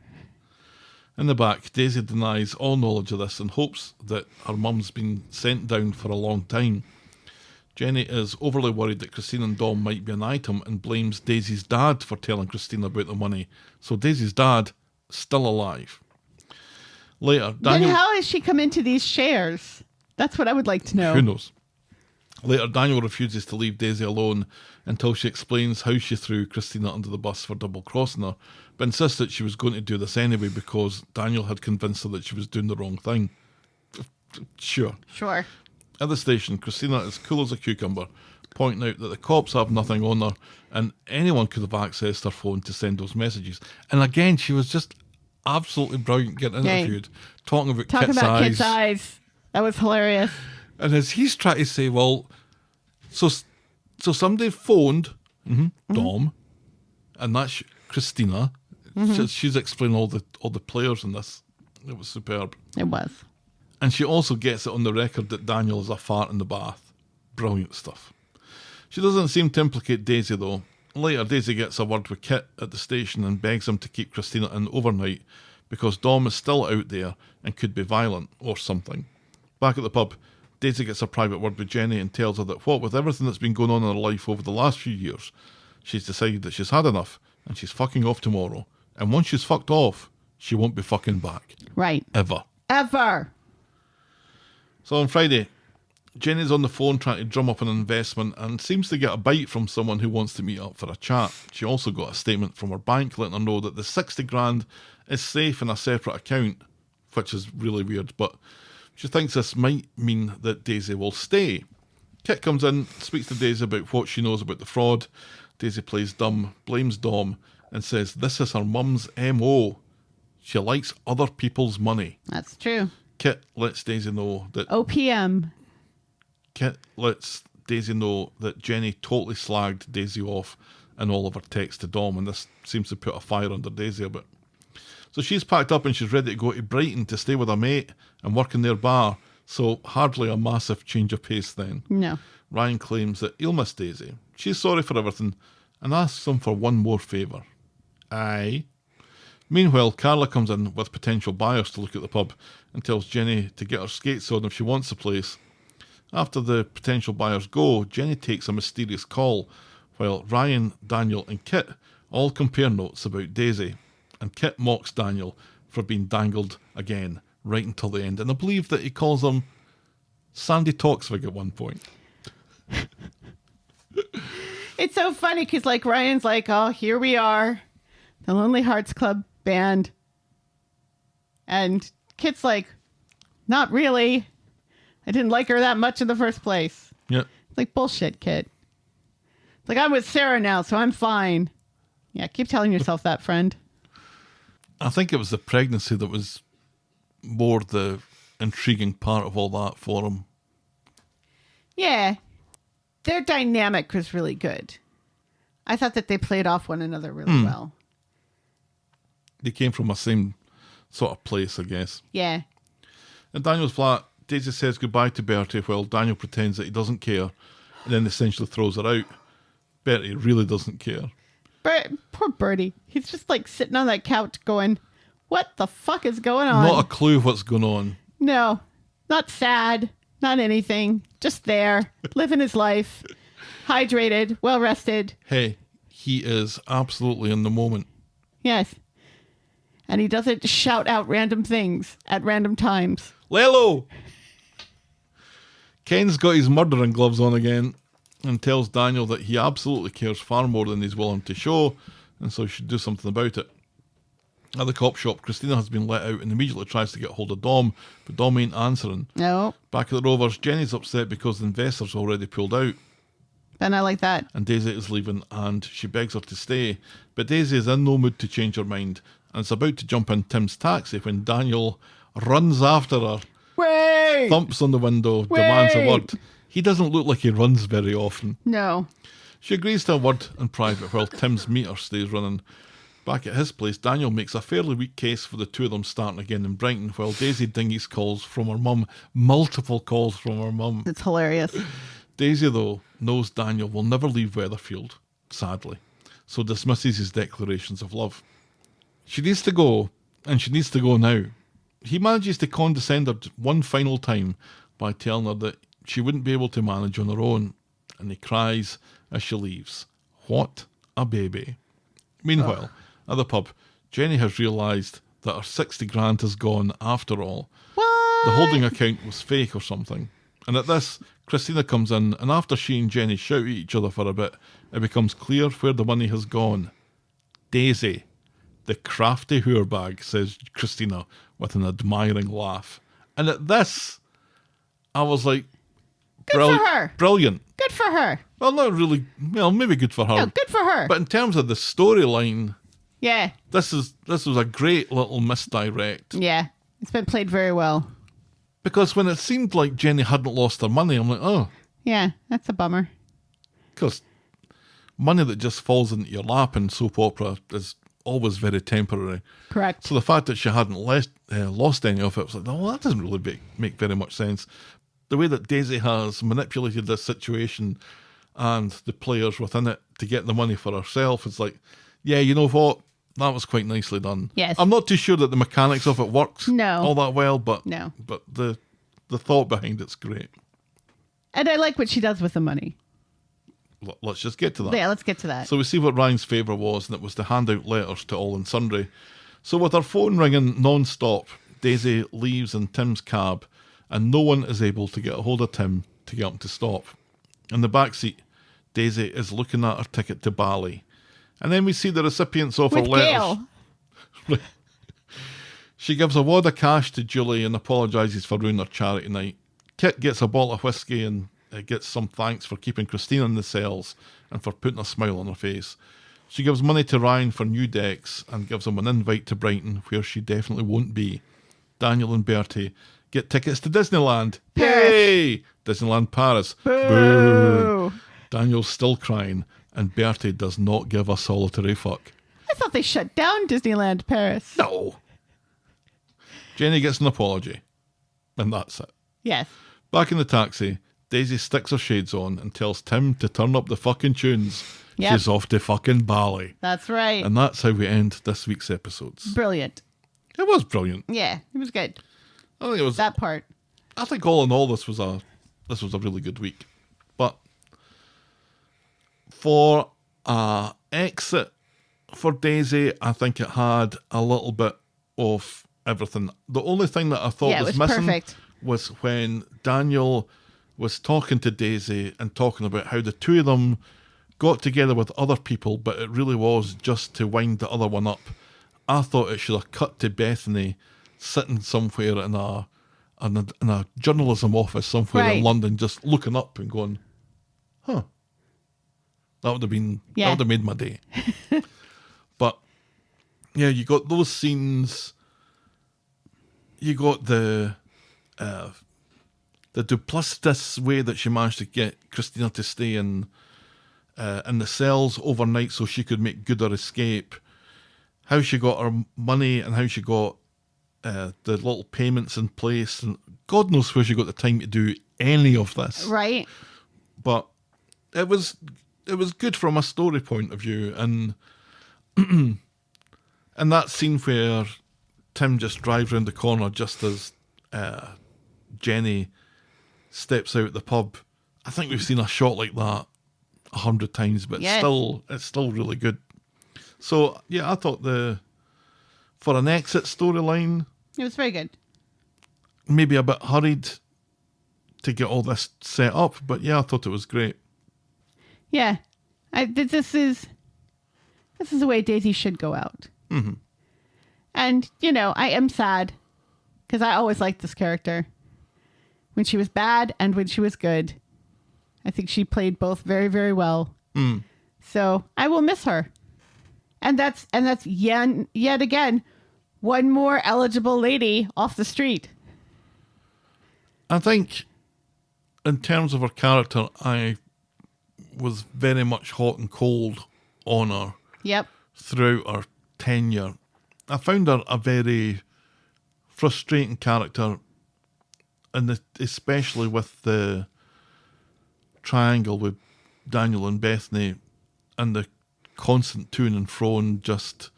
In the back, Daisy denies all knowledge of this and hopes that her mum's been sent down for a long time. Jenny is overly worried that Christina and Dom might be an item and blames Daisy's dad for telling Christina about the money. So Daisy's dad, still alive. Later, Daniel... Then how has she come into these shares? That's what I would like to know. Who knows? Later, Daniel refuses to leave Daisy alone until she explains how she threw Christina under the bus for double-crossing her, but insists that she was going to do this anyway because Daniel had convinced her that she was doing the wrong thing. Sure. Sure. At the station, Christina is cool as a cucumber, pointing out that the cops have nothing on her and anyone could have accessed her phone to send those messages. And again, she was just absolutely brilliant getting interviewed, talking about Kit's eyes. Kit's eyes. That was hilarious. And as he's trying to say, well, so somebody phoned Dom, and that's Christina. She's explaining all the players in this. It was superb. It was. And she also gets it on the record that Daniel is a fart in the bath. Brilliant stuff. She doesn't seem to implicate Daisy, though. Later, Daisy gets a word with Kit at the station and begs him to keep Christina in overnight because Dom is still out there and could be violent or something. Back at the pub, Daisy gets a private word with Jenny and tells her that what with everything that's been going on in her life over the last few years, She's decided that she's had enough and she's fucking off tomorrow. And once she's fucked off, she won't be fucking back. Right. Ever. So on Friday, Jenny's on the phone trying to drum up an investment and seems to get a bite from someone who wants to meet up for a chat. She also got a statement from her bank letting her know that the 60 grand is safe in a separate account, which is really weird, but she thinks this might mean that Daisy will stay. Kit comes in, speaks to Daisy about what she knows about the fraud. Daisy plays dumb, blames Dom, and says this is her mum's MO. She likes other people's money. That's true. Kit lets Daisy know that... OPM. Kit lets Daisy know that Jenny totally slagged Daisy off in all of her texts to Dom, and this seems to put a fire under Daisy a bit. So she's packed up and she's ready to go to Brighton to stay with a mate and work in their bar, so hardly a massive change of pace then. No. Ryan claims that he'll miss Daisy. She's sorry for everything and asks him for one more favour. Aye. Meanwhile, Carla comes in with potential buyers to look at the pub and tells Jenny to get her skates on if she wants the place. After the potential buyers go, Jenny takes a mysterious call while Ryan, Daniel and Kit all compare notes about Daisy. And Kit mocks Daniel for being dangled again right until the end. And I believe that he calls him Sandy Toksvig at one point. It's so funny because like Ryan's like, oh, here we are, the Lonely Hearts Club band. And Kit's like, not really. I didn't like her that much in the first place. Yeah. It's like, bullshit, Kit. It's like, I'm with Sarah now, so I'm fine. Yeah, keep telling yourself that, friend. I think it was the pregnancy that was more the intriguing part of all that for him. Yeah. Their dynamic was really good. I thought that they played off one another really well. They came from the same sort of place, I guess. Yeah. In Daniel's flat, Daisy says goodbye to Bertie while Daniel pretends that he doesn't care and then essentially throws her out. Bertie really doesn't care. Poor Bertie. He's just like sitting on that couch going, what the fuck is going on? Not a clue what's going on. No, not sad, not anything. Just there, living his life, hydrated, well rested. Hey, he is absolutely in the moment. Yes. And he doesn't shout out random things at random times. Lelo! Ken's got his murdering gloves on again and tells Daniel that he absolutely cares far more than he's willing to show, and so he should do something about it. At the cop shop, Christina has been let out and immediately tries to get hold of Dom, but Dom ain't answering. No. Back at the Rovers, Jenny's upset because the investors already pulled out. And I like that. And Daisy is leaving and she begs her to stay. But Daisy is in no mood to change her mind and is about to jump in Tim's taxi when Daniel runs after her, Wait! thumps on the window, demands a word. He doesn't look like he runs very often. No. She agrees to a word in private while Tim's meter stays running. Back at his place, Daniel makes a fairly weak case for the two of them starting again in Brighton, while Daisy dingies calls from her mum, multiple calls from her mum. It's hilarious. Daisy, though, knows Daniel will never leave Weatherfield, sadly, so dismisses his declarations of love. She needs to go, and she needs to go now. He manages to condescend her one final time by telling her that she wouldn't be able to manage on her own, and he cries as she leaves. What a baby. Meanwhile, at the pub, Jenny has realised that her 60 grand has gone after all. What? The holding account was fake or something. And at this, Christina comes in, and after she and Jenny shout at each other for a bit, it becomes clear where the money has gone. Daisy, the crafty whorebag, says Christina with an admiring laugh. And at this, I was like, Good for her. Brilliant. Good for her. Well, not really. Well, maybe good for her. No, good for her. But in terms of the storyline, yeah. this was a great little misdirect. Yeah. It's been played very well. Because when it seemed like Jenny hadn't lost her money, I'm like, oh. Yeah, that's a bummer. Because money that just falls into your lap in soap opera is always very temporary. Correct. So the fact that she hadn't lost any of it was like, oh, that doesn't really make very much sense. The way that Daisy has manipulated this situation and the players within it to get the money for herself, it's like, yeah, you know what? That was quite nicely done. Yes. I'm not too sure that the mechanics of it works all that well, but no. But the thought behind it's great. And I like what she does with the money. let's just get to that. Yeah, let's get to that. So we see what Ryan's favour was, and it was to hand out letters to all and sundry. So with her phone ringing non-stop, Daisy leaves in Tim's cab, and no one is able to get a hold of Tim to get him to stop. In the back seat, Daisy is looking at her ticket to Bali. And then we see the recipients of her With letters. Gail. She gives a wad of cash to Julie and apologises for ruining her charity night. Kit gets a bottle of whiskey and gets some thanks for keeping Christina in the cells and for putting a smile on her face. She gives money to Ryan for new decks and gives him an invite to Brighton, where she definitely won't be. Daniel and Bertie get tickets to Disneyland. Paris. Yay! Disneyland Paris. Boo. Daniel's still crying, and Bertie does not give a solitary fuck. I thought they shut down Disneyland Paris. No. Jenny gets an apology, and that's it. Yes. Back in the taxi, Daisy sticks her shades on and tells Tim to turn up the fucking tunes. Yep. She's off to fucking Bali. That's right. And that's how we end this week's episodes. Brilliant. It was brilliant. Yeah, it was good. I think it was. That part. I think all in all, this was a really good week. But for exit for Daisy, I think it had a little bit of everything. The only thing that I thought Yeah, it was was missing perfect. was when Daniel was talking to Daisy and talking about how the two of them got together with other people, but it really was just to wind the other one up. I thought it should have cut to Bethany sitting somewhere in a journalism office somewhere Right. in London, just looking up and going, "Huh." That would have made my day. But yeah, you got those scenes. You got the duplicitous way that she managed to get Christina to stay in the cells overnight so she could make good her escape. How she got her money and how she got the little payments in place, and God knows where she got the time to do any of this. Right. But it was good from a story point of view, and and that scene where Tim just drives around the corner just as Jenny steps out the pub. I think we've seen a shot like that 100 times, but Yes. it's still really good. So yeah, I thought for an exit storyline, It was very good. maybe a bit hurried to get all this set up, but yeah, I thought it was great. Yeah. This is the way Daisy should go out. Mm-hmm. And, I am sad because I always liked this character. When she was bad and when she was good. I think she played both very, very well. So I will miss her. And that's yet again, one more eligible lady off the street. I think in terms of her character, I was very much hot and cold on her Yep. throughout her tenure. I found her a very frustrating character, and especially with the triangle with Daniel and Bethany and the constant to and fro, and it just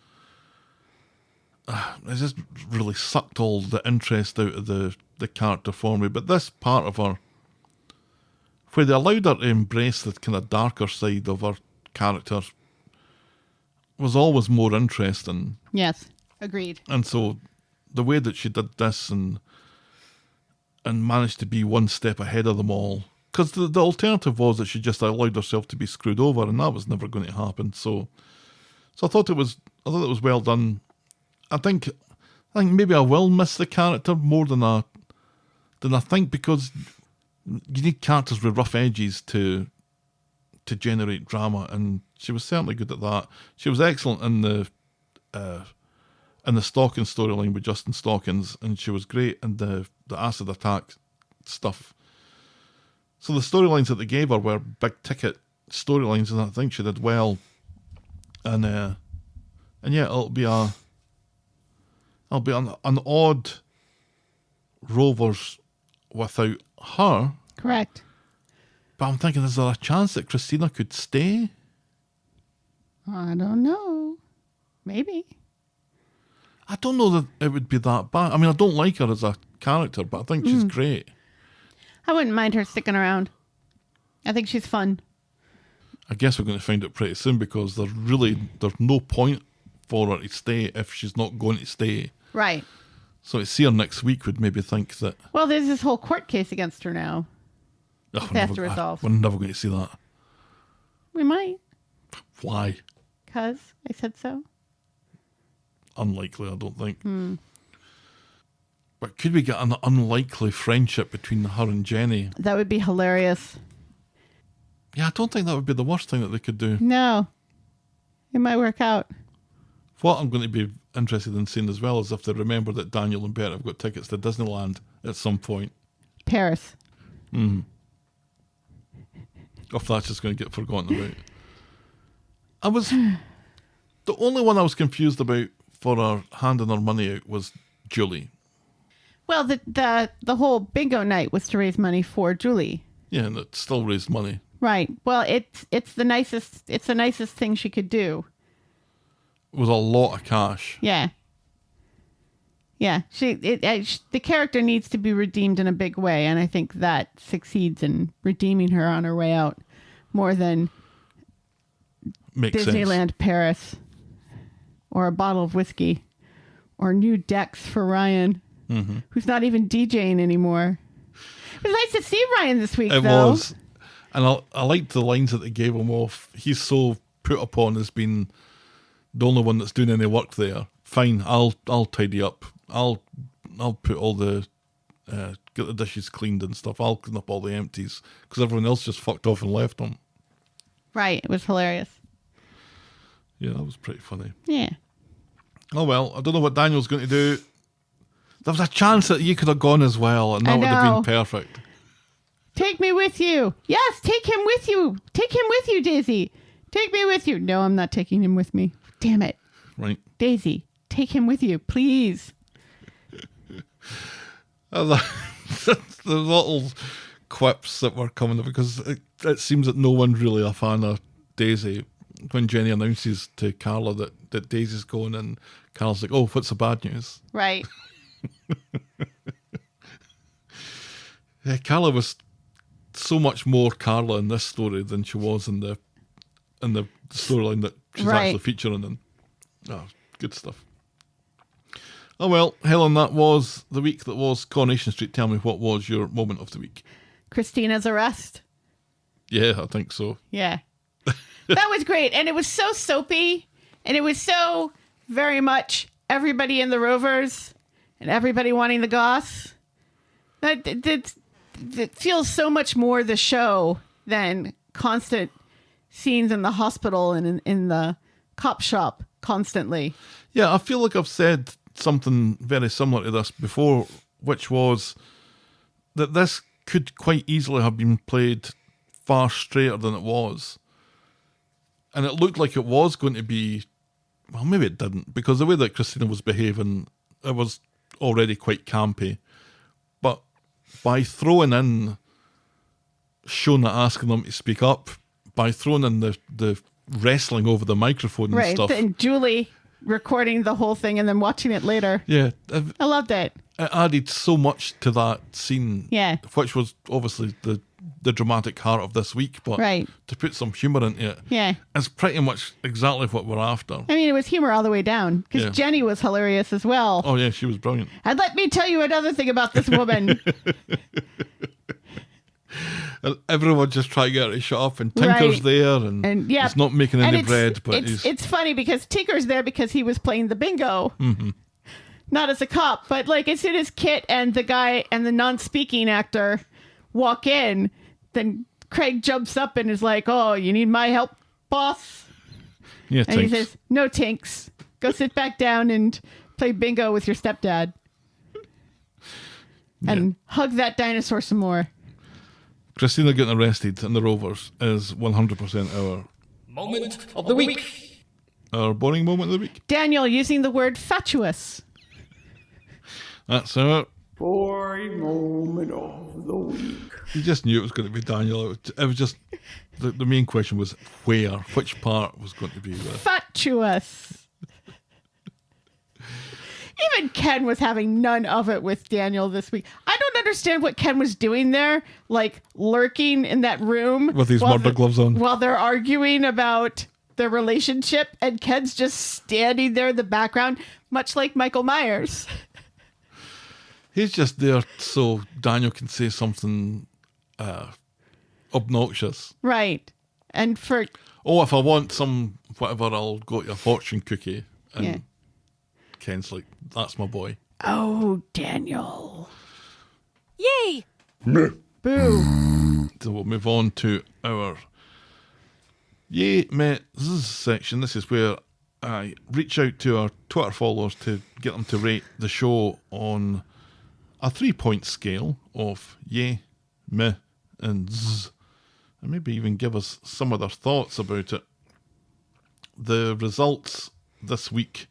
really sucked all the interest out of the character for me. But this part of her, where they allowed her to embrace the kind of darker side of her character, was always more interesting. Yes. Agreed. And so the way that she did this and managed to be one step ahead of them all, because the alternative was that she just allowed herself to be screwed over, and that was never going to happen. So I thought it was well done. I think maybe I will miss the character more than I think, because you need characters with rough edges to generate drama, and she was certainly good at that. She was excellent in the Stockings storyline with Justin Stockings, and she was great in the acid attack stuff. So the storylines that they gave her were big ticket storylines, and I think she did well. And yeah, it'll be an odd Rovers without her. Correct. But I'm thinking, is there a chance that Christina could stay? I don't know. Maybe. I don't know that it would be that bad. I mean, I don't like her as a character, but I think she's great. I wouldn't mind her sticking around. I think she's fun. I guess we're going to find out pretty soon because there's no point for her to stay if she's not going to stay. Right. So to see her next week would maybe think that... Well, there's this whole court case against her now. They have to resolve. We're never going to see that. We might. Why? Because I said so. Unlikely, I don't think. But could we get an unlikely friendship between her and Jenny? That would be hilarious. Yeah, I don't think that would be the worst thing that they could do. No. It might work out. What I'm going to be interested in seeing as well is if they remember that Daniel and Bert have got tickets to Disneyland at some point. Paris. If that's just going to get forgotten about. The only one I was confused about for her handing her money out was Julie. Well, the whole bingo night was to raise money for Julie. Yeah, and it still raised money. Right. Well, it's the nicest thing she could do. It was a lot of cash. Yeah. Yeah. The character needs to be redeemed in a big way, and I think that succeeds in redeeming her on her way out more than Makes Disneyland sense. Paris or a bottle of whiskey or new decks for Ryan, who's not even DJing anymore. It was nice to see Ryan this week, It though. was. And I liked the lines that they gave him off. He's so put upon as being the only one that's doing any work there. Fine, I'll tidy up. I'll put all the get the dishes cleaned and stuff. I'll clean up all the empties because everyone else just fucked off and left them. Right, it was hilarious. Yeah, that was pretty funny. Yeah. Oh well, I don't know what Daniel's going to do. There was a chance that you could have gone as well, and that would have been perfect. Take me with you. Yes, take him with you. Take him with you, Daisy. Take me with you. No, I'm not taking him with me. Damn it. Right. Daisy, take him with you, please. The little quips that were coming up because it seems that no one's really a fan of Daisy. When Jenny announces to Carla that Daisy's going, and Carla's like, "Oh, what's the bad news?" Right. Yeah, Carla was so much more Carla in this story than she was in the storyline that she's actually featuring in. Oh, good stuff. Oh well, Helen, that was the week that was Coronation Street. Tell me, what was your moment of the week? Christina's arrest. Yeah, I think so. Yeah. That was great. And it was so soapy. And it was so very much everybody in the Rovers and everybody wanting the goss. It feels so much more the show than constant scenes in the hospital and in the cop shop constantly. Yeah, I feel like I've said something very similar to this before, which was that this could quite easily have been played far straighter than it was. And it looked like it was going to be, well, maybe it didn't, because the way that Christina was behaving, it was already quite campy. But by throwing in Shona asking them to speak up, by throwing in the wrestling over the microphone and stuff. And Julie recording the whole thing and then watching it later. Yeah. I loved it. It added so much to that scene. Yeah. Which was obviously the dramatic heart of this week, but to put some humour into it, it's pretty much exactly what we're after. I mean, it was humor all the way down, because Jenny was hilarious as well. Oh yeah, she was brilliant. And let me tell you another thing about this woman. And everyone just trying to get her to shut up, and Tinker's there, and he's not making any bread, but it's funny because Tinker's there because he was playing the bingo. Mm-hmm. Not as a cop, but like as soon as Kit and the guy and the non-speaking actor walk in, then Craig jumps up and is like, "Oh, you need my help, boss?" Yeah, and he says, "No, Tinks. Go sit back down and play bingo with your stepdad. And hug that dinosaur some more." Christina getting arrested in the Rovers is 100% our moment of the week. Our boring moment of the week. Daniel using the word fatuous. That's our boring moment of the week. You just knew it was going to be Daniel. It was just the main question was where, which part was going to be there. Fatuous. Even Ken was having none of it with Daniel this week. I don't understand what Ken was doing there, like lurking in that room with his murder gloves on while they're arguing about their relationship, and Ken's just standing there in the background, much like Michael Myers. He's just there so Daniel can say something obnoxious. Right. And for... Oh, if I want some whatever, I'll go to a fortune cookie. And Ken's like, that's my boy. Oh, Daniel. Yay! Boo. So we'll move on to our Yay Meh Zzz section. This is where I reach out to our Twitter followers to get them to rate the show on a 3-point scale of Yay, Meh, and Zzz, and maybe even give us some of their thoughts about it. The results this week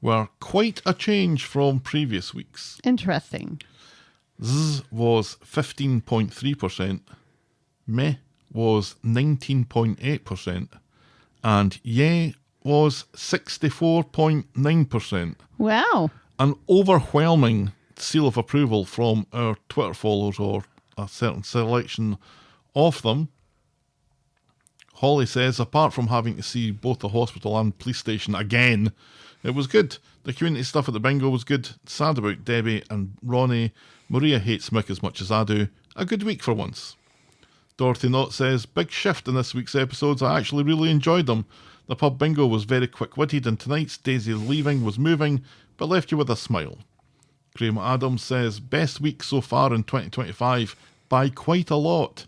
were quite a change from previous weeks. Interesting. Zzz was 15.3%, Meh was 19.8%, and Yay was 64.9%. Wow. An overwhelming seal of approval from our Twitter followers, or a certain selection of them. Holly says, apart from having to see both the hospital and police station again, it was good. The community stuff at the bingo was good. Sad about Debbie and Ronnie. Maria hates Mick as much as I do. A good week for once. Dorothy Knott says, big shift in this week's episodes. I actually really enjoyed them. The pub bingo was very quick-witted, and tonight's Daisy leaving was moving, but left you with a smile. Graham Adams says, best week so far in 2025 by quite a lot.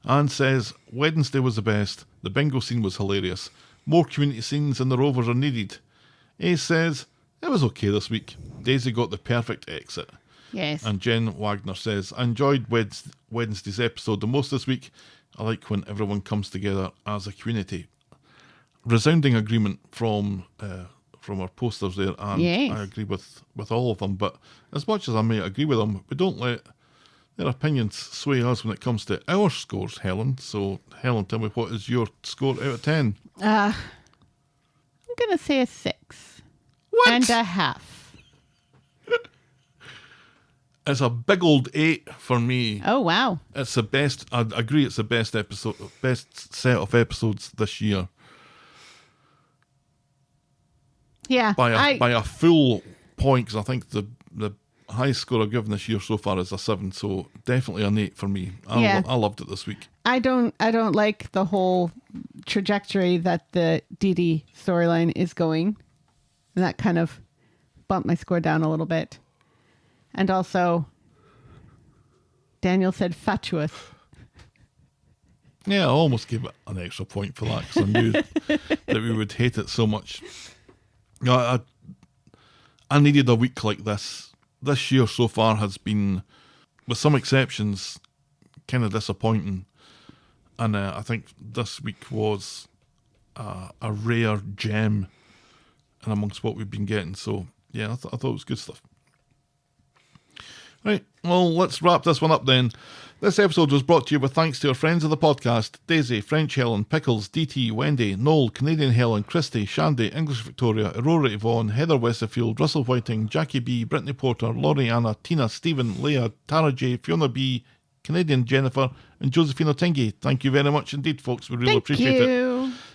Anne says, Wednesday was the best. The bingo scene was hilarious. More community scenes and the rovers are needed. Ace says, it was okay this week. Daisy got the perfect exit. Yes. And Jen Wagner says, I enjoyed Wednesday's episode the most this week. I like when everyone comes together as a community. Resounding agreement from our posters there, and yes. I agree with all of them. But as much as I may agree with them, we don't let their opinions sway us when it comes to our scores, Helen. So, Helen, tell me, what is your score out of 10? I'm going to say a 6. What? And a half. It's a big old 8 for me. Oh, wow. It's the best. I agree. It's the best set of episodes this year. Yeah. By a full point, because I think the highest score I've given this year so far is a 7. So definitely an 8 for me. I loved it this week. I don't like the whole trajectory that the Dee Dee storyline is going. And that kind of bumped my score down a little bit. And also, Daniel said fatuous. Yeah, I almost gave it an extra point for that because I knew that we would hate it so much. I needed a week like this. This year so far has been, with some exceptions, kind of disappointing. And I think this week was a rare gem in amongst what we've been getting. So, yeah, I thought it was good stuff. Right, well, let's wrap this one up then. This episode was brought to you with thanks to our friends of the podcast: Daisy, French Helen, Pickles, DT, Wendy, Noel, Canadian Helen, Christy, Shandy, English Victoria, Aurora Yvonne, Heather Westerfield, Russell Whiting, Jackie B, Brittany Porter, Laurie Anna, Tina, Stephen, Leah, Tara J, Fiona B, Canadian Jennifer, and Josephina Tingy. Thank you very much indeed, folks. We really appreciate it.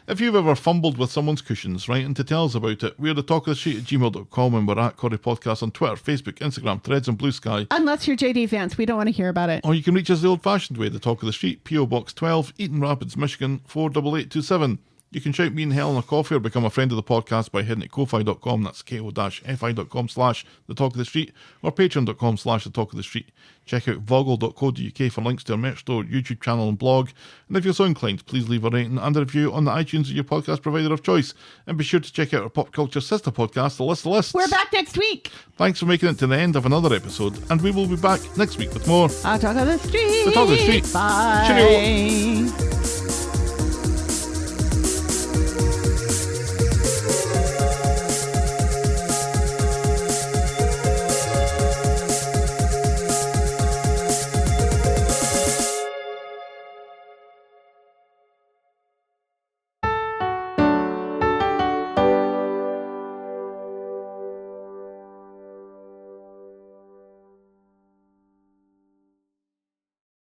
If you've ever fumbled with someone's cushions, write in to tell us about it. We're the Talk of the Street at gmail.com, and we're at Corrie Podcast on Twitter, Facebook, Instagram, Threads, and Blue Sky. Unless you're JD Vance, we don't want to hear about it. Or you can reach us the old-fashioned way, the Talk of the Street, P.O. Box 12, Eaton Rapids, Michigan, 48827. You can shout me and Helen a coffee or become a friend of the podcast by heading to ko-fi.com, that's ko-fi.com/the Talk of the Street, or patreon.com/the Talk of the Street. Check out voggle.co.uk for links to our merch store, YouTube channel and blog. And if you're so inclined, please leave a rating and a review on the iTunes of your podcast provider of choice. And be sure to check out our pop culture sister podcast, The List of Lists. We're back next week. Thanks for making it to the end of another episode, and we will be back next week with more Talk of the Street. The Talk of the Street. Bye. Cheerio.